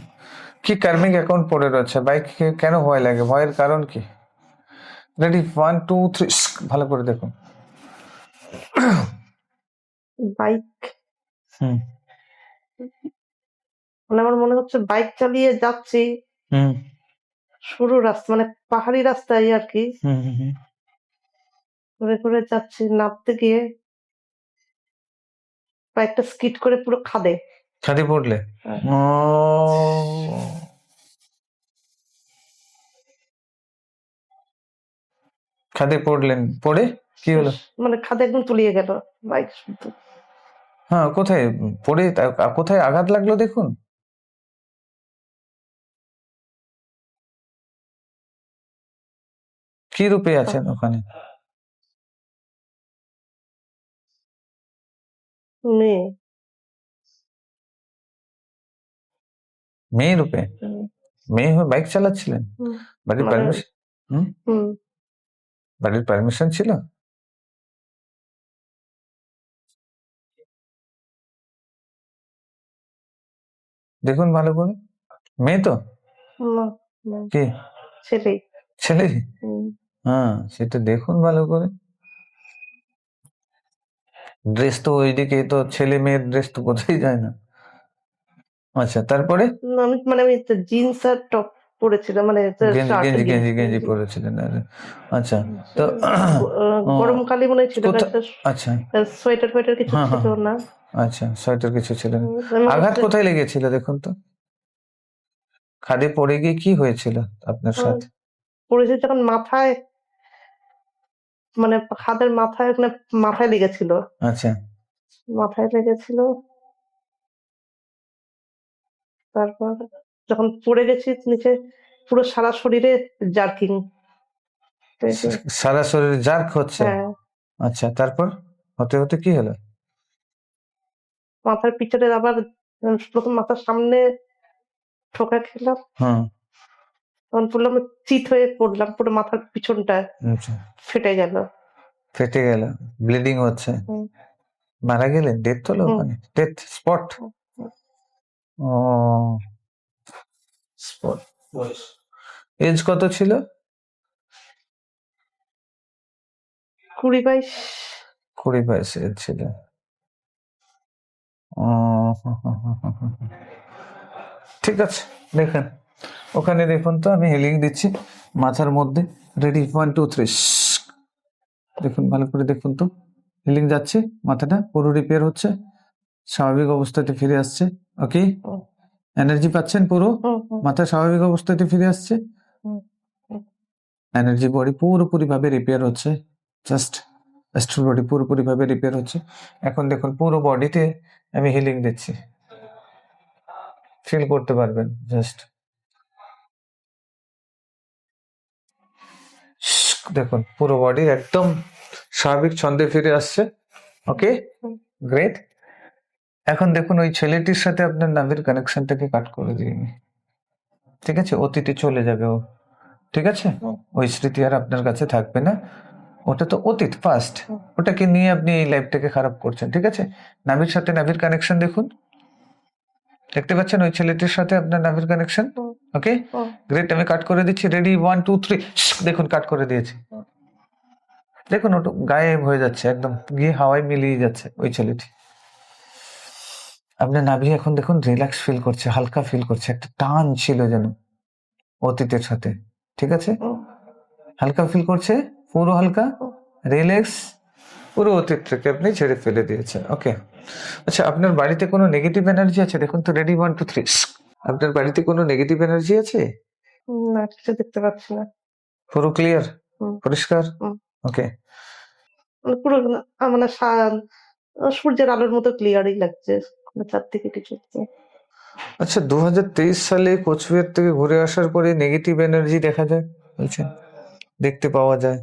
কি কার্মিক অ্যাকাউন্ট পড়ে রয়েছে, বাইককে কেন ভয় লাগে, ভয়ের কারণ কি? রেডি, 1 2 3। ভালো করে দেখুন। বাইক, হুম মানে আমার মনে হচ্ছে বাইক চালিয়ে যাচ্ছি, হুম সরু রাস্তা, মানে পাহাড়ি রাস্তায় আর কি, হুম হুম হুম। করে করে যাচ্ছি, নামতে গিয়ে বাইকটা স্কিড করে পুরো খাদে। ছাদে পড়লে? হ্যাঁ। ও, খাদে পড়লেন, পড়ে কি হলো? মানে খাদে একদম তলিয়ে গেল বাইক শুদ্ধ। হ্যাঁ, কোথায় পড়ে, কোথায় আঘাত লাগলো দেখুন। কি রূপে আছেন ওখানে? মেয়ে। মেয়ে রূপে? মেয়ে হয়ে বাইক চালাচ্ছিলেন? বাড়ির মানে পারমিশন? হুম, বাড়ির পারমিশন ছিল? দেখুন ভালো করে। মেয়ে তো না, না, কি ছেলে। ছেলে? হ্যাঁ, সেটা দেখুন ভালো করে। ড্রেস তো ওইদিকে, তো ছেলে মেয়ের ড্রেস তো বোঝাই যায় না। আচ্ছা, তারপরে আমি জিন্স আর টপ পরেছিলাম, মানে গেঞ্জি শার্ট গেঞ্জি গেঞ্জি গেঞ্জি গেঞ্জি। পরেছিলেন? আচ্ছা, তো ও, গরমকালে মনে হয় ছিল না, কোথা আচ্ছা, সোয়েটার ফোয়েটার কিছু হ্যাঁ ছিল হ্যাঁ, না। আচ্ছা, সোয়েটার কিছু ছিল না। আমি আঘাত হচ্ছে কোথায় লেগেছিল দেখুন তো? খাদে পড়ে গিয়ে কি হয়েছিল আপনার সাথে? পড়েছি যখন মাথায়, মানে হাতের মাথায়, ওখানে মাথায় লেগেছিল, আচ্ছা, মাথায় লেগেছিল। তারপর যখন পড়ে গেছি নিচে, পুরো সারা শরীরে জার্কিং। সারা শরীর জার্ক হচ্ছে? হ্যাঁ, আচ্ছা, তারপর হতে হতে কি হলো? মাথার পিছনে আবার প্রথম মাথার সামনে ঠোকা খেলাম, হুম, তখন পড়লাম, চিত হয়ে পড়লাম, পুরো মাথার পিছনটা আচ্ছা, ফেটে গেল। ফেটে গেল, ব্লিডিং হচ্ছে। হুম, মারা গেলেন? ডেথ হলো হুম, ওখানে? Death spot? হুম, হুম। ও, স্পট। এজ কত ছিল? 20-22। 20-22 এজ ছিল। ও, ঠিক আছে, দেখেন ওখানে দেখুন তো, আমি হিলিং দিচ্ছি মাথার মধ্যে। রেডি, 1 2 3। দেখুন ভালো করে, দেখুন তো হিলিং যাচ্ছে, মাথাটা পুরো রিপেয়ার হচ্ছে, স্বাভাবিক অবস্থাতে ফিরে আসছে। ওকে, হুম, এনার্জি পাচ্ছেন পুরো, হুম, হুম, মাথা স্বাভাবিক অবস্থাতে ফিরে আসছে, হুম, হুম। এনার্জি বডি পুরোপুরি ভাবে রিপেয়ার হচ্ছে, জাস্ট অ্যাস্ট্রাল বডি পুরোপুরি ভাবে রিপেয়ার হচ্ছে। এখন দেখুন পুরো বডিতে আমি হিলিং দিচ্ছি, ফিল করতে পারবেন জাস্ট। দেখুন পুরো বডি একদম স্বাভাবিক ছন্দে ফিরে আসছে। ওকে, গ্রেট। এখন দেখুন ওই ছেলেটির সাথে আপনার নাভির কানেকশনটাকে কাট করে দিন, ঠিক আছে? অতীতে চলে যাবে ও, ঠিক আছে? ওই স্মৃতি আর আপনার কাছে থাকবে না, ওটা তো অতীত, পাস্ট। ওটাকে নিয়ে আপনি এই লাইফটাকে খারাপ করছেন, ঠিক আছে? নাভির সাথে নাভির কানেকশন দেখুন, দেখতে পাচ্ছেন ওই ছেলেটির সাথে আপনার নাভির কানেকশন। ওকে, গ্রেট, আমি কাট করে দিচ্ছি। রেডি, 1 2 3। দেখুন কাট করে দিয়েছি। দেখুন ওটা গায়েব হয়ে যাচ্ছে, একদম গিয়ে হাওয়ায় মিলিয়ে যাচ্ছে ওই ছেলেটি। আপনার নাভি এখন দেখুন রিল্যাক্স ফিল করছে, হালকা ফিল করছে, একটা টান ছিল যেন অতীতের সাথে, ঠিক আছে? হালকা ফিল করছে, পুরো হালকা রিল্যাক্স, পুরো অতীতটাকে আপনি ছেড়ে ফেলে দিয়েছেন। ওকে, আচ্ছা, আপনার বাড়িতে কোনো নেগেটিভ এনার্জি আছে? দেখুন তো, রেডি, 1 2 3। আপনার বাড়িতে কোনো নেগেটিভ এনার্জি আছে? না, কিছু দেখতে পাচ্ছি না। পুরো ক্লিয়ার, হুম, পরিষ্কার? হুম। ওকে, পুরো মানে সূর্যের আলোর মতো ক্লিয়ারই লাগছে, কোনো চারদিকে কিছু নেই। আচ্ছা, 2023 সালে কোচবিহার থেকে ঘুরে আসার পরে নেগেটিভ এনার্জি দেখা যায় বলছেন, দেখতে পাওয়া যায়।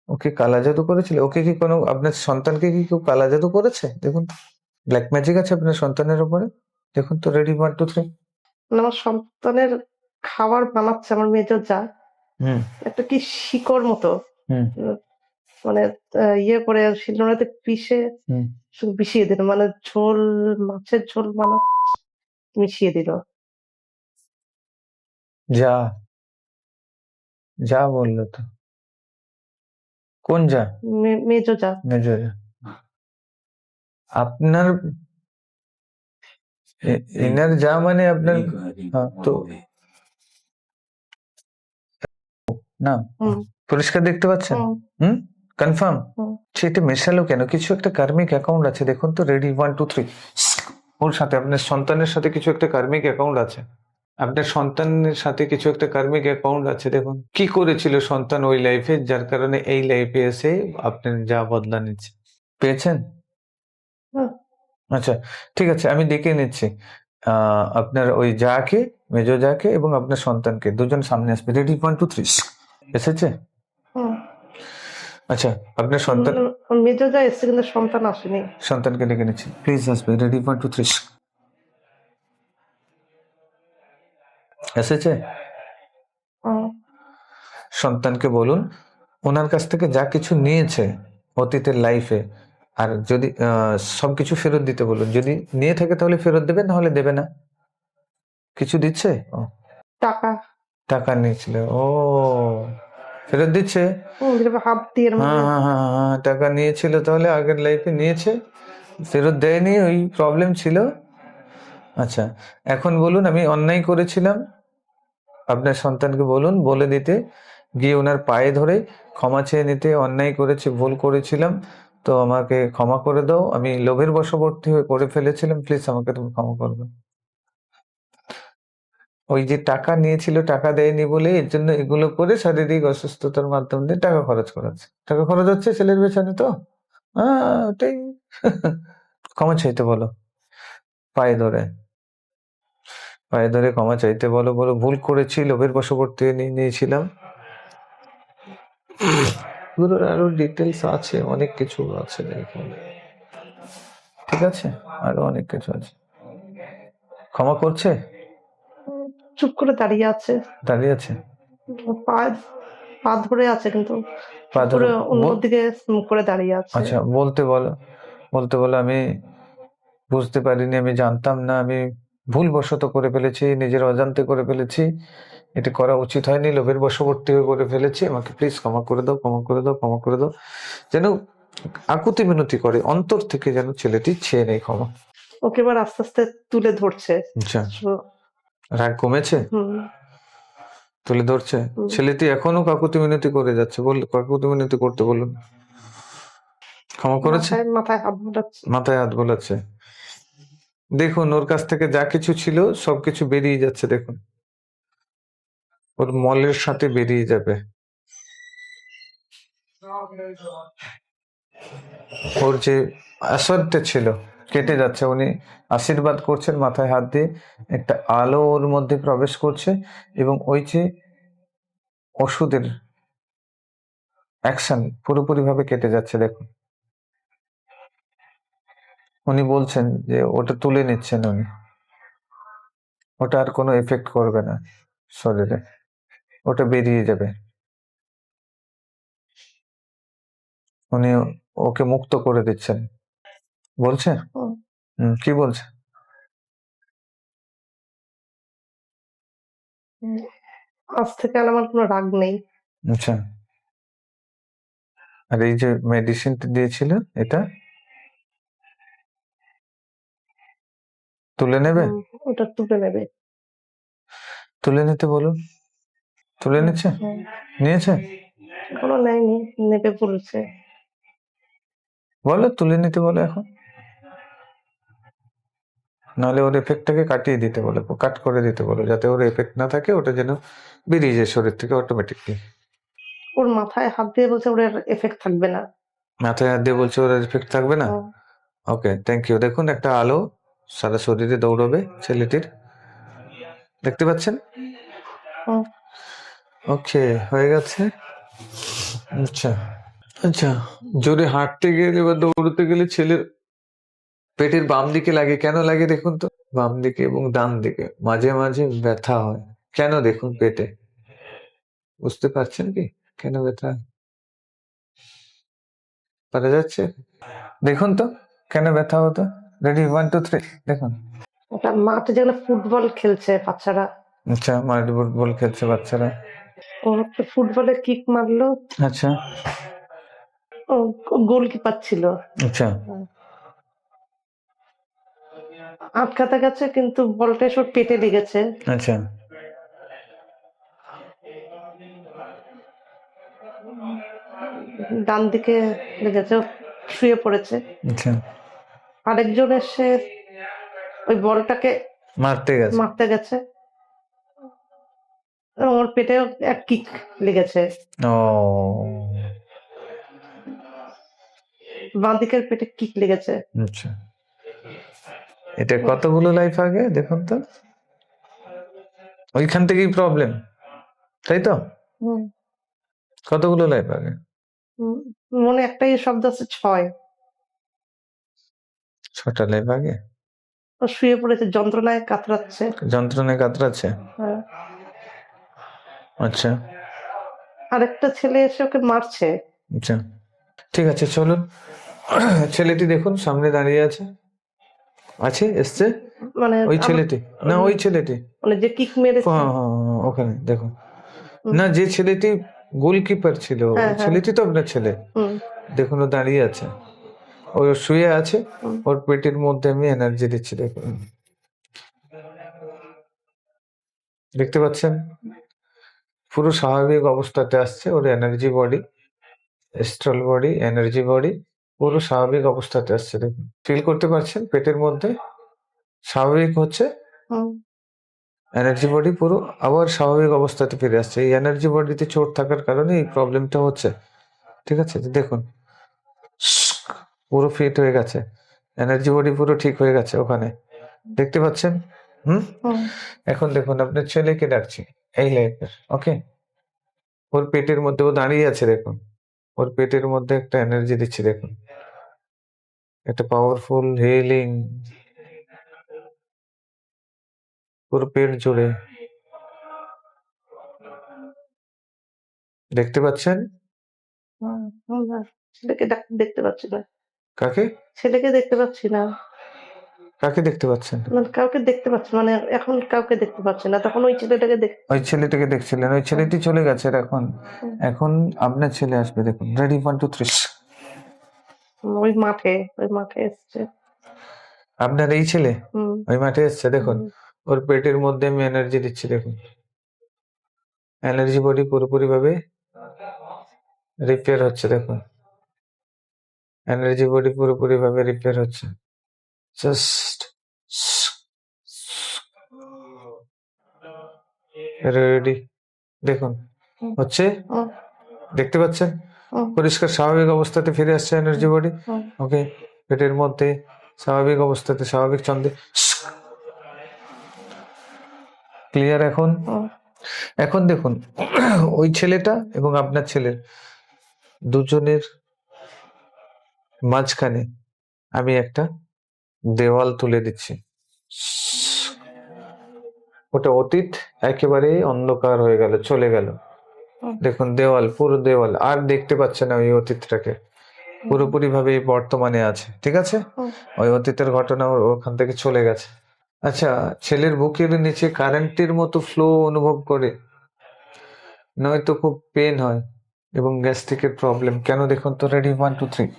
ওকে কালা জাদু করেছিল? ওকে কি কোনো, আপনার সন্তানকে কি কেউ কালা জাদু করেছে? দেখুন তো, ব্ল্যাক ম্যাজিক আছে আপনার সন্তানের উপরে? দেখুন তো, রেডি, 1 2 3। মানে আমার সন্তানের খাবার বানাচ্ছে আমার মেজো যা, হুম একটা কি শিকড় মতো, হুম উম, মানে ইয়ে করে শিলনোড়াতে পিষে হুম শুধু মিশিয়ে দিল, মানে ঝোল, মাছের ঝোল মানে মিশিয়ে দিল। যা যা বললো তো, কোন যা? মেজো যা। মেজো যা? আপনার ইনার যা মানে আপনার, হ্যাঁ, তো না, হুম, পরিষ্কার দেখতে পাচ্ছেন? হুম, হুম, কনফার্ম? হুম। সেটা মেশালো কেন? কিছু একটা কার্মিক অ্যাকাউন্ট আছে, দেখুন তো, রেডি, 1 2 3। ওর সাথে, আপনার সন্তানের সাথে কিছু একটা কার্মিক অ্যাকাউন্ট আছে, আপনার সন্তানের সাথে কিছু একটা কার্মিক অ্যাকাউন্ট আছে। দেখুন কি করেছিল সন্তান ওই লাইফে, যার কারণে এই লাইফে এসে আপনি যা বদলা নিচ্ছে, পেয়েছেন? হুম। আচ্ছা, ঠিক আছে, আমি ডেকে নিচ্ছি আপনার ওই যাকে, মেজো যাকে এবং আপনার সন্তানকে, দুজন সামনে আসবে। রেডি, 1 2 3। এসেছে? হুম। আচ্ছা, আপনার সন্তান, মেজো যা এসছে কিন্তু সন্তান আসেনি। সন্তানকে ডেকে নিচ্ছি, প্লিজ আসবে। রেডি, 1 2 3। এসেছে? হুম, সন্তানকে বলুন ওনার কাছ থেকে যা কিছু নিয়েছে অতীতের লাইফে, আর যদি সবকিছু ফেরত দিতে বলুন, যদি নিয়ে থাকে তাহলে ফেরত দেবে, না হলে দেবে না। কিছু দিচ্ছে? ও, টাকা টাকা নিয়েছিল, ও ফেরত দিচ্ছে। যেটা হাত দিয়ে হ্যাঁ হ্যাঁ হ্যাঁ হ্যাঁ, টাকা নিয়েছিল, তাহলে আগের লাইফে নিয়েছে, ফেরত দেয়নি, ওই প্রবলেম ছিল। আচ্ছা, এখন বলুন আমি অন্যায় করেছিলাম, আপনার সন্তানকে বলুন, বলে দিতে, গিয়ে ওনার পায়ে ধরে ক্ষমা চেয়ে নিতে, অন্যায় করেছি, ভুল করেছিলাম, তো আমাকে ক্ষমা করে দাও, আমি লোভের বশবর্তী হয়ে করে ফেলেছিলাম, প্লিজ আমাকে তুমি ক্ষমা করবে। ওই যে টাকা নিয়েছিল, টাকা দেয়নি বলে এর জন্য এগুলো করে শারীরিক অসুস্থতার মাধ্যম দিয়ে টাকা খরচ করাচ্ছে, টাকা খরচ হচ্ছে ছেলের পেছনে, তো ওটাই। ক্ষমা চাইতে বলো, পায়ে ধরে, পায়ে ধরে ক্ষমা চাইতে বলো, বলো ভুল করেছি, লোভের বশবর্তী হয়ে নিয়েছিলাম। এগুলোর আরো ডিটেলস আছে, অনেক কিছু আছে এখানে, ঠিক আছে, আরো অনেক কিছু আছে। ক্ষমা করছে? চুপ করে দাঁড়িয়ে আছে, দাঁড়িয়ে আছে, পা পা ধরে আছে, কিন্তু পা ধরে পুরো অন্যদিকে মুখ করে দাঁড়িয়ে আছে। আচ্ছা, বলতে বলো, বলতে বলো, আমি বুঝতে পারিনি, আমি জানতাম না, আমি ভুলবশত করে ফেলেছি, নিজের অজান্তে করে ফেলেছি, এটা করা উচিত হয়নি, লোভের বশবর্তী হয়ে করে ফেলেছি, আমাকে প্লিজ ক্ষমা করে দাও, ক্ষমা করে দাও, ক্ষমা করে দাও। যেন আকুতি মিনতি করে অন্তর থেকে, যেন ছেলেটি ছেয়ে নেই ক্ষমা। ওকে এবার আস্তে আস্তে তুলে ধরছে। আচ্ছা, রাগ কমেছে? তুলে ধরছে। ছেলেটি এখনো কাকুতি মিনতি করে যাচ্ছে, বল কাকুতি মিনতি করতে বলুন। ক্ষমা করেছে? মাথায় হাত বোলাচ্ছে। মাথায় হাত বোলাচ্ছে। দেখুন ওর কাছ থেকে যা কিছু ছিল সবকিছু বেরিয়ে যাচ্ছে, দেখুন ওর মলের সাথে বেরিয়ে যাবে। ওর যে আসরটা ছিল কেটে যাচ্ছে, উনি আশীর্বাদ করছেন মাথায় হাত দিয়ে, একটা আলো ওর মধ্যে প্রবেশ করছে, এবং ওই যে ওষুধের অ্যাকশন পুরোপুরি ভাবে কেটে যাচ্ছে, দেখুন উনি বলছেন যে ওটা তুলে নিচ্ছেন উনি, ওটা আর কোনো এফেক্ট করবে না শরীরে, ওটা বেরিয়ে যাবে, উনি ওকে মুক্ত করে দিচ্ছেন। বলছে কি বলছে? আজ থেকে আর আমার কোনো রাগ নেই। আচ্ছা, আর এই যে মেডিসিনটা দিয়েছিল এটা তুলে নেবে? ওটা তুলে নেবে। তুলে নিতে বলুন। তুলে নিচ্ছে? নিয়েছে? এখনো নেয়নি, নেবে বলছে। বলো তুলে নিতে বলো এখন, নাহলে ওর এফেক্টটাকে কাটিয়ে দিতে বলো, কাট করে দিতে বলো, যাতে ওর এফেক্ট না থাকে, ওটা যেন বেরিয়ে যায় শরীর থেকে অটোমেটিকলি। ওর মাথায় হাত দিয়ে বলছে ওর এফেক্ট থাকবে না। মাথায় হাত দিয়ে বলছে ওর এফেক্ট থাকবে না? ওকে, থ্যাংক ইউ। দেখুন একটা আলো সারা শরীরে দৌড়বে ছেলেটির, দেখতে পাচ্ছেন? ওকে, হয়ে গেছে। আচ্ছা আচ্ছা, জোরে হাঁটতে গেলে বা দৌড়তে গেলে ছেলের পেটের বাম দিকে লাগে, কেন লাগে দেখুন তো, বাম দিকে এবং ডান দিকে মাঝে মাঝে ব্যথা হয়, কেন দেখুন পেটে, বুঝতে পারছেন কি কেন ব্যথা হয়? পারা যাচ্ছে? দেখুন তো কেন ব্যথা হতো। রেডি, 1 2 3, দেখুন। ওটা মাঠে যেখানে ফুটবল খেলছে বাচ্চারা। আচ্ছা, মাঠে ফুটবল খেলছে বাচ্চারা, ও ফুটবলে কিক মারলো। আচ্ছা, ও গোলকিপার ছিল। আচ্ছা, আটকাতে গেছে, কিন্তু বলটা এসে ওর পেটে লেগেছে। আচ্ছা, ডান দিকে লেগেছে, ও শুয়ে পড়েছে। আচ্ছা, আরেকজন এসে ওই বলটাকে মারতে গেছে, এবং ওর পেটেও এক কিক লেগেছে। ও, বাঁ দিকের পেটে কিক লেগেছে। আচ্ছা, এটা কতগুলো লাইফ আগে দেখুন তো, ওইখান থেকেই প্রবলেম, তাই তো? কতগুলো লাইফ আগে? মনে একটাই শব্দ আছে, 6। 6টা লাইফ আগে। ও শুয়ে পড়েছে, যন্ত্রণায় কাতরাচ্ছে। যন্ত্রণায় কাতরাচ্ছে? আচ্ছা, আরেকটা ছেলে এসে ওকে মারছে। আচ্ছা, ঠিক আছে চলুন ছেলেটি দেখুন সামনে দাঁড়িয়ে আছে, এসছে মানে ওই ছেলেটি, না ওই ছেলেটি, মানে যে কিক মেরেছে। হ্যাঁ হ্যাঁ হ্যাঁ, ওখানে দেখুন, না যে ছেলেটি গোলকিপার ছিল, হ্যাঁ, ওই হ্যাঁ। ছেলেটি তো আপনার ছেলে। হুম, দেখুন ও দাঁড়িয়ে আছে, ও শুয়ে আছে, হুম। ওর পেটের মধ্যে আমি এনার্জি দিচ্ছি, দেখুন দেখতে পাচ্ছেন, পুরো স্বাভাবিক অবস্থাতে আসছে ওর energy body, astral body, energy body পুরো স্বাভাবিক অবস্থাতে আসছে, দেখুন ফিল করতে পারছেন পেটের মধ্যে স্বাভাবিক হচ্ছে, হুম, এনার্জি বডি পুরো আবার স্বাভাবিক অবস্থাতে ফিরে আসছে। এই এনার্জি বডিতে চোট থাকার কারণে এই প্রবলেমটা হচ্ছে, ঠিক আছে? তো দেখুন পুরো ফিট হয়ে গেছে, এনার্জি বডি পুরো ঠিক হয়ে গেছে ওখানে, দেখতে পাচ্ছেন? হুম। হুম। এখন দেখুন আপনার ছেলেকে ডাকছি, এই লাইফের, ওকে, ওর পেটের মধ্যে ও দাঁড়িয়ে আছে, দেখুন ওর পেটের মধ্যে একটা এনার্জি দিচ্ছি, দেখুন একটা পাওয়ারফুল হিলিং পুরো পেট জুড়ে, দেখতে পাচ্ছেন? হুম, হুম, না, ছেলেকে দেখতে পাচ্ছি না। কাকে? ছেলেকে দেখতে পাচ্ছি না। কাকে দেখতে পাচ্ছেন? মানে কাউকে দেখতে পাচ্ছি, মানে এখন কাউকে দেখতে পাচ্ছি না। তখন ওই ছেলেটাকে ওই ছেলেটাকে দেখছিলেন, ওই ছেলেটি চলে গেছে এখন, হুম, এখন আপনার ছেলে আসবে, দেখুন রেডি 1 2 3। ওই মাঠে এসছে। আপনার এই ছেলে হুম, ওই মাঠে এসছে, দেখুন হুম, ওর পেটের মধ্যে আমি এনার্জি দিচ্ছি, দেখুন এনার্জি বডি পুরোপুরি ভাবে রিপেয়ার হচ্ছে, দেখুন এনার্জি বডি পুরোপুরি ভাবে রিপেয়ার হচ্ছে, জাস্ট রেডি, দেখুন হুম, হচ্ছে, হুম, দেখতে পাচ্ছেন হুম, পরিষ্কার স্বাভাবিক অবস্থাতে ফিরে আসছে এনার্জি বডি, হুম, ওকে, পেটের মধ্যে স্বাভাবিক অবস্থাতে স্বাভাবিক ছন্দে ক্লিয়ার এখন। হুম, এখন দেখুন ওই ছেলেটা এবং আপনার ছেলের দুজনের মাঝখানে আমি একটা দেওয়াল তুলে দিচ্ছি, ওটা অতীত একেবারে অন্ধকার হয়ে গেল, চলে গেল, হুম, দেখুন দেওয়াল, পুরো দেওয়াল আর দেখতে পাচ্ছে না ওই অতীতটাকে, পুরোপুরি ভাবে বর্তমানে আছে, ঠিক আছে? হুম। ওই অতীতের ঘটনা ওখান থেকে চলে গেছে। আচ্ছা, ছেলের বুকের নিচে কারেন্টের মতো ফ্লো অনুভব করে, নয়তো খুব পেন হয় এবং গ্যাস্ট্রিকের প্রবলেম, কেন দেখুন তো, রেডি 1 2 3।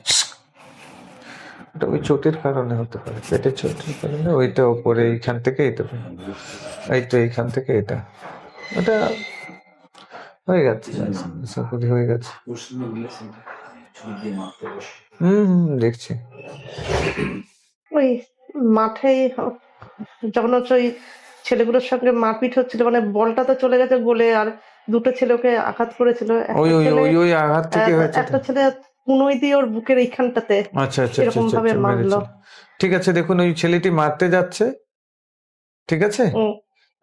ওটা ওই চোটের কারণে হতে পারে, পেটের চোটের কারণে, ওইটা ওপরে এইখান থেকে এইটা, এই তো এইখান থেকে এটা, ওটা হয়ে গেছে, আশা করি হয়ে গেছে। দেখছি। ওই মাঠেই যখন হচ্ছে ওই ছেলেগুলোর সঙ্গে মারপিট হচ্ছিল, মানে বলটা তো চলে গেছে গোলে, আর দুটো ছেলে ওকে আঘাত করেছিল। ওই একটা ওই ছেলে ওই ওই আঘাত থেকে হয়েছে তো। একটা ছেলে কুনোই দিয়ে ওর বুকের এইখানটাতে আচ্ছা আচ্ছা আচ্ছা এরকম আচ্ছা ভাবে আচ্ছা, মারলো। মেরেছে, ঠিক আছে, দেখুন ওই ছেলেটি মারতে যাচ্ছে, ঠিক আছে, হুম,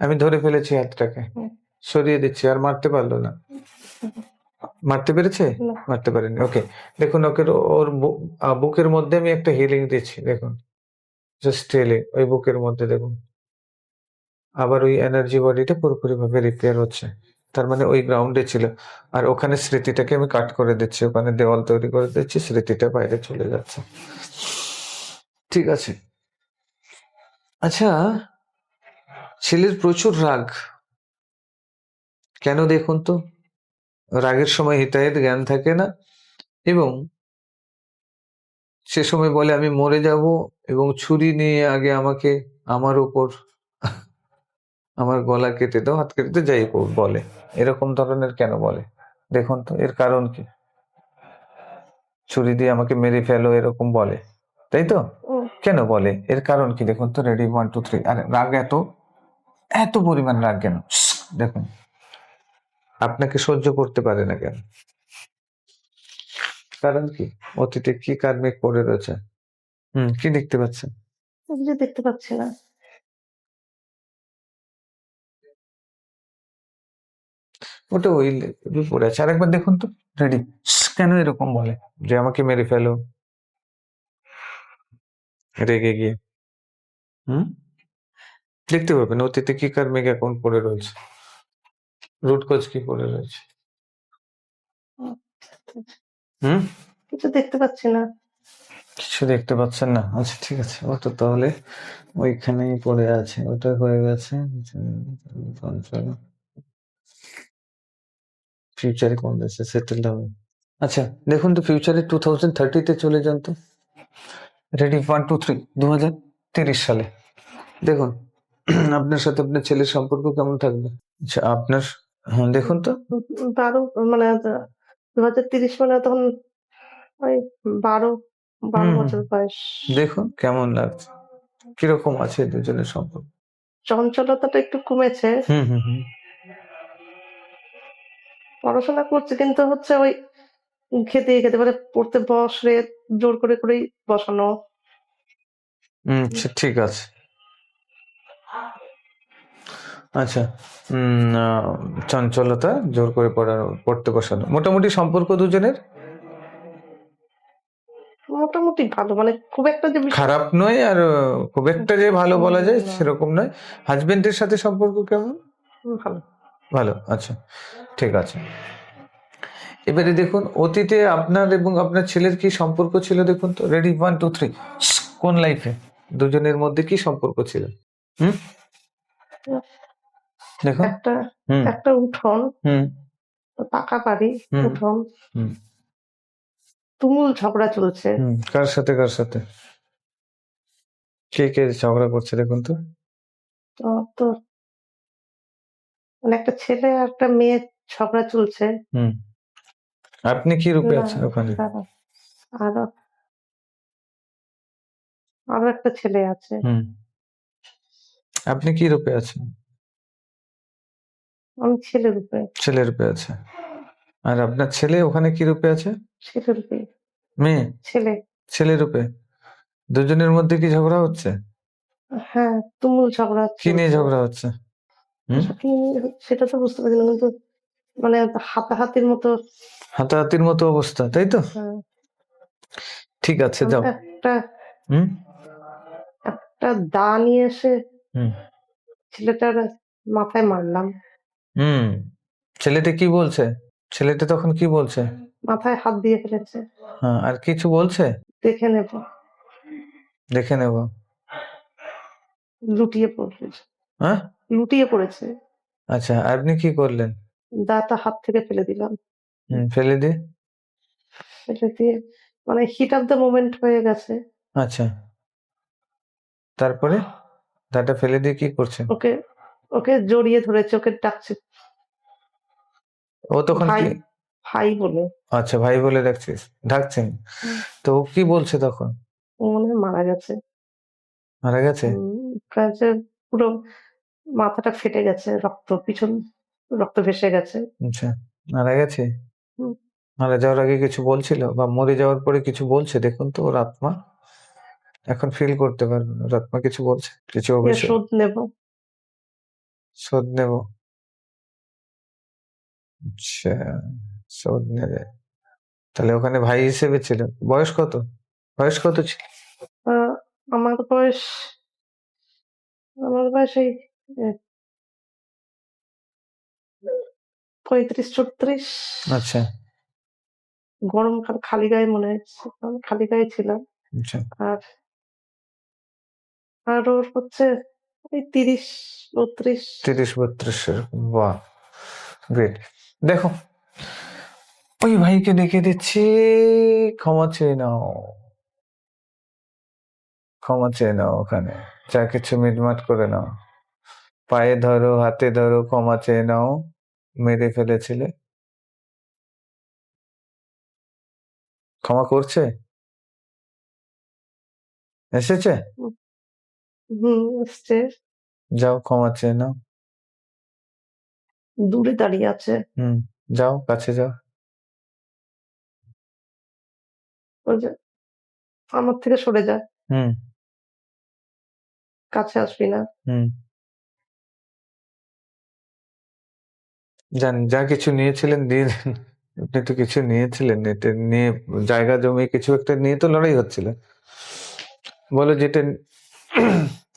আমি ধরে ফেলেছি হাতটাকে, হুম, সরিয়ে দিচ্ছি, আর মারতে পারলো না। মারতে পেরেছে? না, মারতে পারেনি, ওকে। দেখুন ওকে, ওর বুকের মধ্যে আমি একটা হিলিং দিচ্ছি, দেখুন জাস্ট হিলিং ওই বুকের মধ্যে, দেখুন আবার ওই এনার্জি বডিটা পুরোপুরি ভাবে রিপেয়ার হচ্ছে, তার মানে ওই গ্রাউন্ডে ছিল, আর ওখানে স্মৃতিটাকে আমি কাট করে দিচ্ছি, ওখানে দেওয়াল তৈরি করে দিচ্ছি, স্মৃতিটা বাইরে চলে যাচ্ছে, ঠিক আছে। আচ্ছা, ছেলের প্রচুর রাগ, কেন দেখুন তো, রাগের সময় হিতাহিত জ্ঞান থাকে না, এবং সে সময় বলে আমি মরে যাব, এবং ছুরি নিয়ে আগে আমাকে আমার উপর আমার গলা কেটে দাও, হাত কেটে দাও, যাই বলে, এরকম ধরনের কেন বলে দেখুন তো, এর কারণ কি? ছুরি দিয়ে আমাকে মেরে ফেলো এরকম বলে, তাই তো? হুম, কেন বলে, এর কারণ কি দেখুন তো, রেডি 1 2 3। আর রাগ এত এত পরিমাণ রাগ কেন দেখুন, আপনাকে সহ্য করতে পারে না কেন, কারণ কি? অতীতে কি কার্মিক পড়ে রয়েছে? কি দেখতে পাচ্ছেন? কিছু দেখতে পাচ্ছি না। ওটা ওই পড়ে আছে, আরেকবার দেখুন তো, রেডি, কেন এরকম বলে যে আমাকে মেরে ফেলো রেগে গিয়ে? হুম দেখতে পাবেন অতীতে কি কার্মিক অ্যাকাউন্ট পড়ে রয়েছে, রুট কজ কি পড়ে রয়েছে। হুম, হুম কিছু দেখতে পাচ্ছি না। কিছু দেখতে পাচ্ছেন না? আচ্ছা ঠিক আছে, ওটা তাহলে ওইখানেই পড়ে আছে, ওটা হয়ে গেছে। চঞ্চল ফিউচারে কোন দেশে সেটেলড হবে? আচ্ছা দেখুন তো, ফিউচারে 2030 তে চলে যান তো। রেডি, 1 2 3, 2030 সালে দেখুন আপনার সাথে আপনার ছেলের সম্পর্ক কেমন থাকবে? আচ্ছা আপনার, হ্যাঁ দেখুন তো। 12 মানে 2030 মানে তখন ওই 12 হুম, বছর বয়স। দেখুন কেমন লাগছে, কিরকম আছে দুজনের সম্পর্ক? চঞ্চলতাটা একটু কমেছে। হুম হুম হুম পড়াশোনা করছে কিন্তু হচ্ছে ওই খেতে খেতে মানে পড়তে বসলে জোর করে করেই বসানো। ঠিক আছে। আচ্ছা, চঞ্চলতা, জোর করে পড়তে বসানো, মোটামুটি সম্পর্ক দুজনের মোটামুটি ভালো, মানে খুব একটা যে খারাপ নয়, আর খুব একটা যে ভালো বলা যায় সেরকম নয়। হাজবেন্ডের সাথে সম্পর্ক কেমন? ভালো। ভালো, আচ্ছা ঠিক আছে। এবারে দেখুন, অতীতে আপনার এবং আপনার ছেলের কি সম্পর্ক ছিল দেখুন তো। রেডি, 1 2 3, কোন লাইফে দুজনের মধ্যে কি সম্পর্ক ছিল? হুম দেখুন। একটা হুম একটা উঠোন, হুম পাকা বাড়ি, হুম উঠোন, হুম তুমুল ঝগড়া চলছে। কার সাথে কার সাথে? কে কে ঝগড়া করছে দেখুন তো। তো তো মানে একটা ছেলে আর একটা মেয়ে ঝগড়া চলছে। হুম আপনি কি রূপে না, আছেন ওখানে? দাঁড়াও, আরো আরো একটা ছেলে আছে। হুম আপনি কি রূপে আছেন? আমি ছেলে রূপে। ছেলে রূপে আছে। আর আপনার ছেলে ওখানে কি রূপে আছে? ছেলে রূপে। মেয়ে? ছেলে। ছেলে রূপে। দুজনের মধ্যে কি ঝগড়া হচ্ছে? হ্যাঁ, তুমুল ঝগড়া কি নিয়ে চলছে। ঝগড়া হচ্ছে? হুম কি সেটা তো বুঝতে পারছি না, কিন্তু মানে হাতাহাতির মতো। হাতাহাতির মতো অবস্থা, তাই তো? হ্যাঁ, ঠিক আছে, আমি যাও। একটা হুম একটা দা নিয়ে এসে হুম ছেলেটার মাথায় মারলাম। হুম ছেলেটা কি বলছে? ছেলেটা তখন কি বলছে? মাথায় হাত দিয়ে ফেলেছে। হ্যাঁ, আর কিছু বলছে? দেখে নেব। দেখে নেব। লুটিয়ে পড়েছে। হ্যাঁ, লুটিয়ে পড়েছে। আচ্ছা আপনি কি করলেন? দাটা হাত থেকে ফেলে দিলাম। ফেলে দিয়ে? ফেলে দিয়ে মানে হিট অফ দ্য মোমেন্ট হয়ে গেছে। আচ্ছা, তারপরে দাটা ফেলে দিয়ে কি করছেন? ওকে ওকে জড়িয়ে ধরেছে, ওকে ডাকছে ও তখন ভাই, কি? ভাই বলে। আচ্ছা, ভাই বলে ডাকছিস, ডাকছেন। তো ও কি বলছে তখন? ও মনে হয় মারা গেছে। মারা গেছে? প্রায় যে পুরো মাথাটা ফেটে গেছে, রক্ত পিছন রক্ত ভেসে গেছে। আচ্ছা, মারা গেছে। হুম, মারা যাওয়ার আগে কিছু বলছিল, বা মরে যাওয়ার পরে কিছু বলছে দেখুন তো ওর আত্মা? এখন ফিল করতে পারবেন ওর আত্মা কিছু বলছে, কিছু এর অভিশাপ? শোধ নেব। শোধ নেব। আচ্ছা, শোধ নেবে। তাহলে ওখানে ভাই হিসেবে ছিল। বয়স কত? বয়স কত ছিল? আহ, আমার বয়স আমার বয়স এই এ, 35 36। আচ্ছা গরমকাল খালি গায়ে মনে হচ্ছে, আমি খালি গায়ে ছিলাম। আচ্ছা আর আর ওর হচ্ছে ওই 30 32। 30 32 এরকম, বাহ, গ্রেট। দেখো, ওই ভাইকে দেখে দিচ্ছি, ক্ষমা চেয়ে নাও, ক্ষমা চেয়ে নাও, ওখানে যা কিছু মিটমাট করে নাও, পায়ে ধরো, হাতে ধরো, ক্ষমা চেয়ে নাও। মেরে ফেলেছিলে, ক্ষমা করছে? এসেছে? এসছে। যাও ক্ষমা চেয়ে নাও। দূরে দাঁড়িয়ে আছে। হুম যাও, কাছে যাও। ওই যে আমার থেকে সরে যায়, হুম কাছে আসবি না। হুম জান, যা কিছু নিয়েছিলেন দিয়ে দেন। আপনি তো কিছু নিয়েছিলেন, এটা নিয়ে জায়গা জমি কিছু একটা নিয়ে তো লড়াই হচ্ছিল। বলো যেটা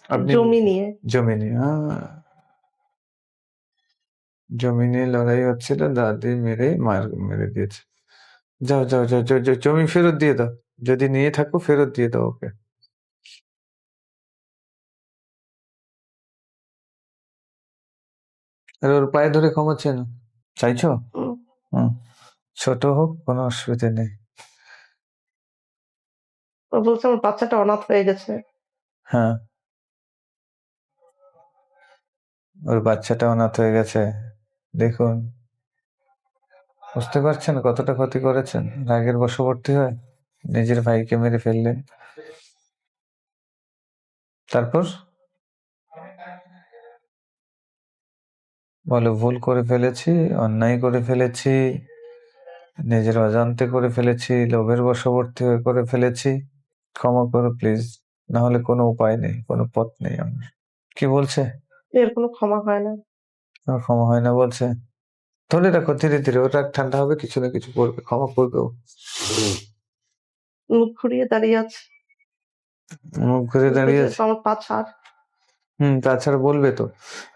আপনি জমি নিয়ে। জমি নিয়ে, জমি নিয়ে লড়াই হচ্ছিল, দাদি মেরে মার মেরে দিয়েছে। যাও যাও যাও যাও যাও, জমি ফেরত দিয়ে দাও। যদি নিয়ে থাকো ফেরত দিয়ে দাও ওকে। আর ওর পায়ে ধরে ক্ষমা চেয়ে নাও। চাইছো? হুম। হুম, ছোট হোক কোনো অসুবিধা নেই। ও বলছে আমার বাচ্চাটা অনাথ হয়ে গেছে। হ্যাঁ, ওর বাচ্চাটা অনাথ হয়ে গেছে। দেখুন, বুঝতে পারছেন কতটা ক্ষতি করেছেন? রাগের বশবর্তী হয় নিজের ভাইকে মেরে ফেললেন। তারপর বলো, ভুল করে ফেলেছি, অন্যায় করে ফেলেছি, নিজের অজান্তে করে ফেলেছি, লোভের বশবর্তী হয়ে করে ফেলেছি, ক্ষমা করো প্লিজ, না হলে কোনো উপায় নেই, কোনো পথ নেই আমার। কি বলছে? এর কোনো ক্ষমা হয় না। কোনো ক্ষমা হয় না বলছে? ধরে রাখো, ধীরে ধীরে ওর রাগ ঠান্ডা হবে, কিছু না কিছু করবে, ক্ষমা করবে ও। মুখ ঘুরিয়ে দাঁড়িয়ে আছে। মুখ ঘুরে দাঁড়িয়ে আছে। আমার পা ছাড়। তাছাড়া বলবে তো।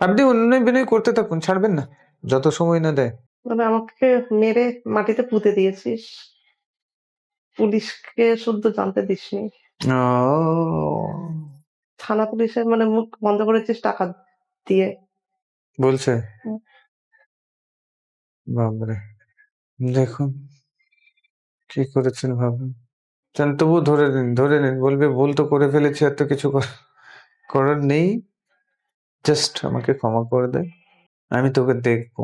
আপনি অন্যায় বিনয় করতে থাকুন, ছাড়বেন না যত সময় না দেয়। মানে আমাকে মেরে মাটিতে পুঁতে দিয়েছিস, পুলিশকে শুদ্ধ জানতে দিসনি, ও, থানা পুলিশের মানে মুখ বন্ধ করেছিস টাকা দিয়ে। বলছে? হুম। বাবরে, দেখুন কি করেছেন ভাবুন। চান তবু ধরে নিন, ধরে নিন, বলবে ভুল তো করে ফেলেছি, এত কিছু করার নেই, জাস্ট আমাকে ক্ষমা করে দে, আমি তোকে দেখবো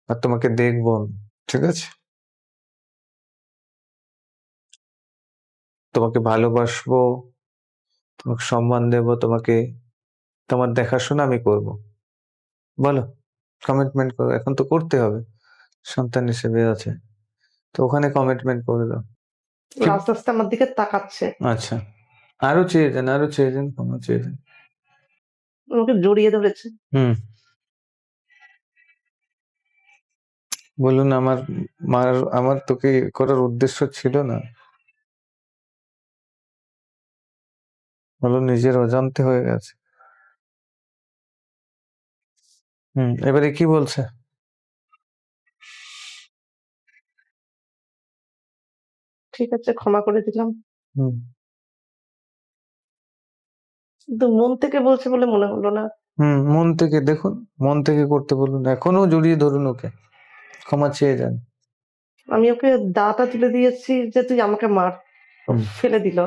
আর তোমাকে দেখবো আমি, ঠিক আছে? তোমাকে ভালোবাসবো, তোমাকে সম্মান দেবো, তোমাকে, তোমার দেখাশোনা আমি করব। বলো, কমিটমেন্ট করো, এখন তো করতে হবে, সন্তান হিসেবে আছে তো, ওখানে কমিটমেন্ট করে দাও। আস্তে আস্তে আমার দিকে তাকাচ্ছে, আচ্ছা, আরো চেয়ে যান, আরো চেয়ে যান, ক্ষমা চেয়ে যান। আমাকে জড়িয়ে ধরেছে। হুম, বলুন, আমার তোকে করার উদ্দেশ্য ছিল না, বলো নিজের অজান্তে হয়ে গেছে। এবারে কি বলছে? ঠিক আছে, ক্ষমা করে দিলাম। হুম কিন্তু মন থেকে বলছে বলে মনে হলো না। মন থেকে দেখুন, মন থেকে করতে বলুন, এখনো জড়িয়ে ধরুন ওকে, ক্ষমা চেয়ে যান। আমি ওকে দাটা তুলে দিয়েছি যে তুই আমাকে মার, ও হুম ফেলে দিল।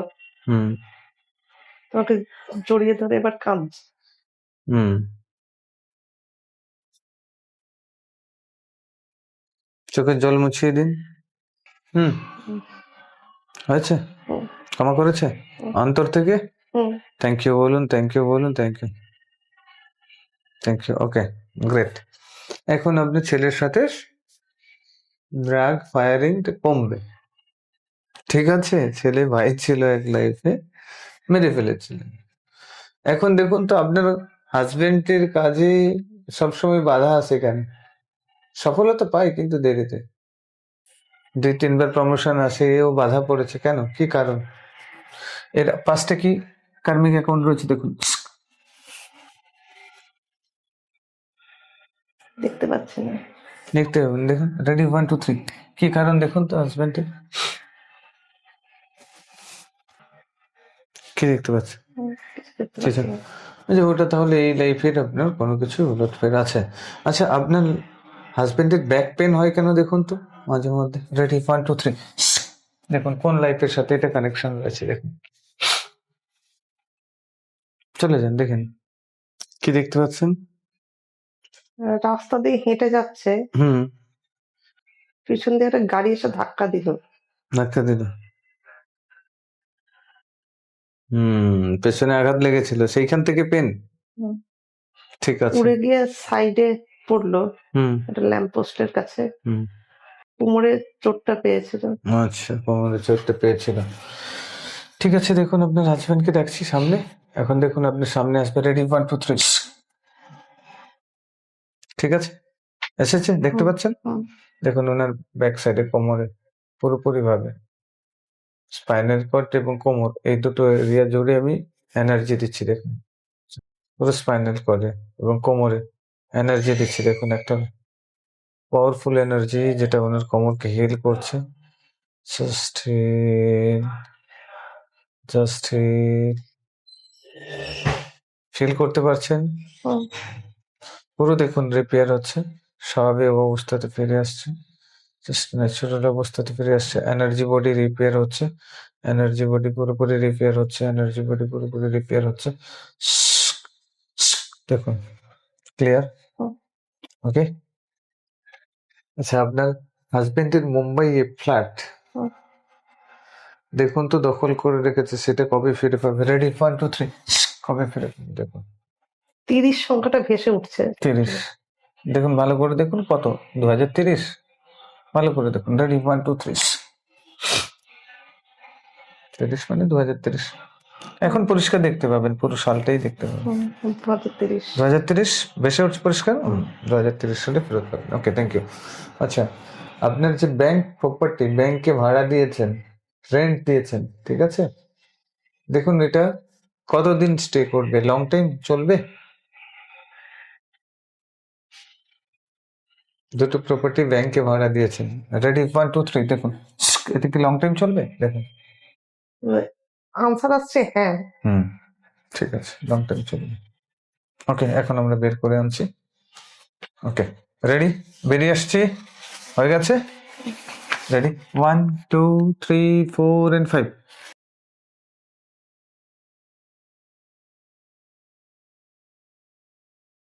হুম তোমাকে জড়িয়ে ধরে এবার কাঁদছে। হুম চোখের জল মুছিয়ে দিন। হুম হুম, হয়েছে? হুম, ক্ষমা করেছে হুম, অন্তর থেকে? হুম। থ্যাংক ইউ বলুন, থ্যাংক ইউ বলুন, thank you, thank you, okay, great. এখন আপনি ছেলের সাথে রাগ ফায়ারিং কমবে, ঠিক আছে? ছেলে ভাই ছিল এক লাইফে, মেরে ফেলেছিলেন। এখন দেখুন তো, আপনার হাজবেন্ডের কাজে সবসময় বাধা আসে কেন? সফলতা পায় কিন্তু দেরিতে, 2-3 বার প্রমোশন আসে, এও বাধা পড়েছে কেন? কি কারণ? এর পাঁচটা কি কার্মিক অ্যাকাউন্ট রয়েছে দেখুন, দেখতে পাচ্ছি না। দেখতে পাবেন, দেখুন, রেডি 1 2 3, কি কারণ দেখুন তো হাজবেন্ডের, কি দেখতে পাচ্ছেন? কিছু দেখতে ঠিক পাচ্ছি আছে, না। যে ওটা তাহলে এই লাইফের আপনার কোনো কিছু উলটফের আছে। আচ্ছা, আপনার হাজবেন্ডের ব্যাক পেন হয় কেন দেখুন তো মাঝে মধ্যে। রেডি 1 2 3, দেখুন কোন লাইফের সাথে এটা কানেকশন রয়েছে দেখুন, চলে যান দেখেন, কি দেখতে পাচ্ছেন? রাস্তা দিয়ে হেঁটে যাচ্ছে, হুম পিছন দিয়ে একটা গাড়ি এসে ধাক্কা দিল। ধাক্কা দিল। পেছনে আঘাত লেগেছিল, সেইখান থেকে পেন। হুম। ঠিক আছে। উড়ে গিয়ে সাইডে পড়লো, হুম একটা ল্যাম্প পোস্টের কাছে। হুম কোমরে চোটটা পেয়েছিল। আচ্ছা, কোমরে চোটটা পেয়েছিল। ঠিক আছে, দেখুন আপনার হাজবেন্ডকে ডাকছি সামনে, এখন দেখুন আপনার সামনে আসবে, রেডি 1 2 3, ঠিক আছে, এসেছে, দেখতে হুম, পাচ্ছেন? হুম। দেখুন ওনার ব্যাক সাইডে কোমরে পুরোপুরি ভাবে স্পাইনাল কর্ড এবং কোমর, এই দুটো এরিয়া জুড়ে আমি এনার্জি দিচ্ছি দেখুন, পুরো স্পাইনাল কর্ডে এবং কোমরে এনার্জি দিচ্ছি দেখুন, একটা পাওয়ারফুল এনার্জি যেটা ওনার কোমরকে হিল করছে, জাস্ট জাস্ট ফিল করতে পারছেন? হুম, পুরো দেখুন রিপেয়ার হচ্ছে, স্বাভাবিক অবস্থাতে ফিরে আসছে, জাস্ট ন্যাচারাল অবস্থাতে ফিরে আসছে। এনার্জি বডি রিপেয়ার হচ্ছে, এনার্জি বডি পুরোপুরি রিপেয়ার হচ্ছে, এনার্জি বডি পুরোপুরি রিপেয়ার হচ্ছে। দেখুন ক্লিয়ার। হুম। ওকে। আচ্ছা, আপনার হাজবেন্ডের মুম্বাইয়ে ফ্ল্যাট হুম। দেখুন তো দখল করে রেখেছে, সেটা কবে ফিরে পাবে? রেডি, 1 2 3, কবে ফিরে পাবে দেখুন। 30 সংখ্যাটা ভেসে উঠছে। 30, দেখুন ভালো করে দেখুন, কত? 2030, ভালো করে দেখুন। রেডি, 1 2 3, 30 মানে 2030। এখন পরিষ্কার দেখতে পাবেন, পুরো সালটাই দেখতে পাবেন। 2030। 2030 বেশি উঠছে পরিষ্কার। 2030 সালে ফেরত পাবেন। ওকে, থ্যাংক ইউ। আচ্ছা, আপনার যে ব্যাংক প্রপার্টি, ব্যাংকে ভাড়া দিয়েছেন, রেন্ট দিয়েছেন, ঠিক আছে? দেখুন এটা কতদিন স্টে করবে, লং টাইম চলবে? দুটো প্রপার্টি ব্যাংকে ভাড়া দিয়েছেন। রেডি, 1 2 3, দেখুন এটা কি লং টাইম চলবে? দেখুন। আনসার আসছে হ্যাঁ। ঠিক আছে, লং টাইম চলবে। ওকে, এখন আমরা বের করে আনছি। ওকে, রেডি, বেরিয়ে আসছি, হয়ে গেছে। Ready, 1 2 3 4 and 5।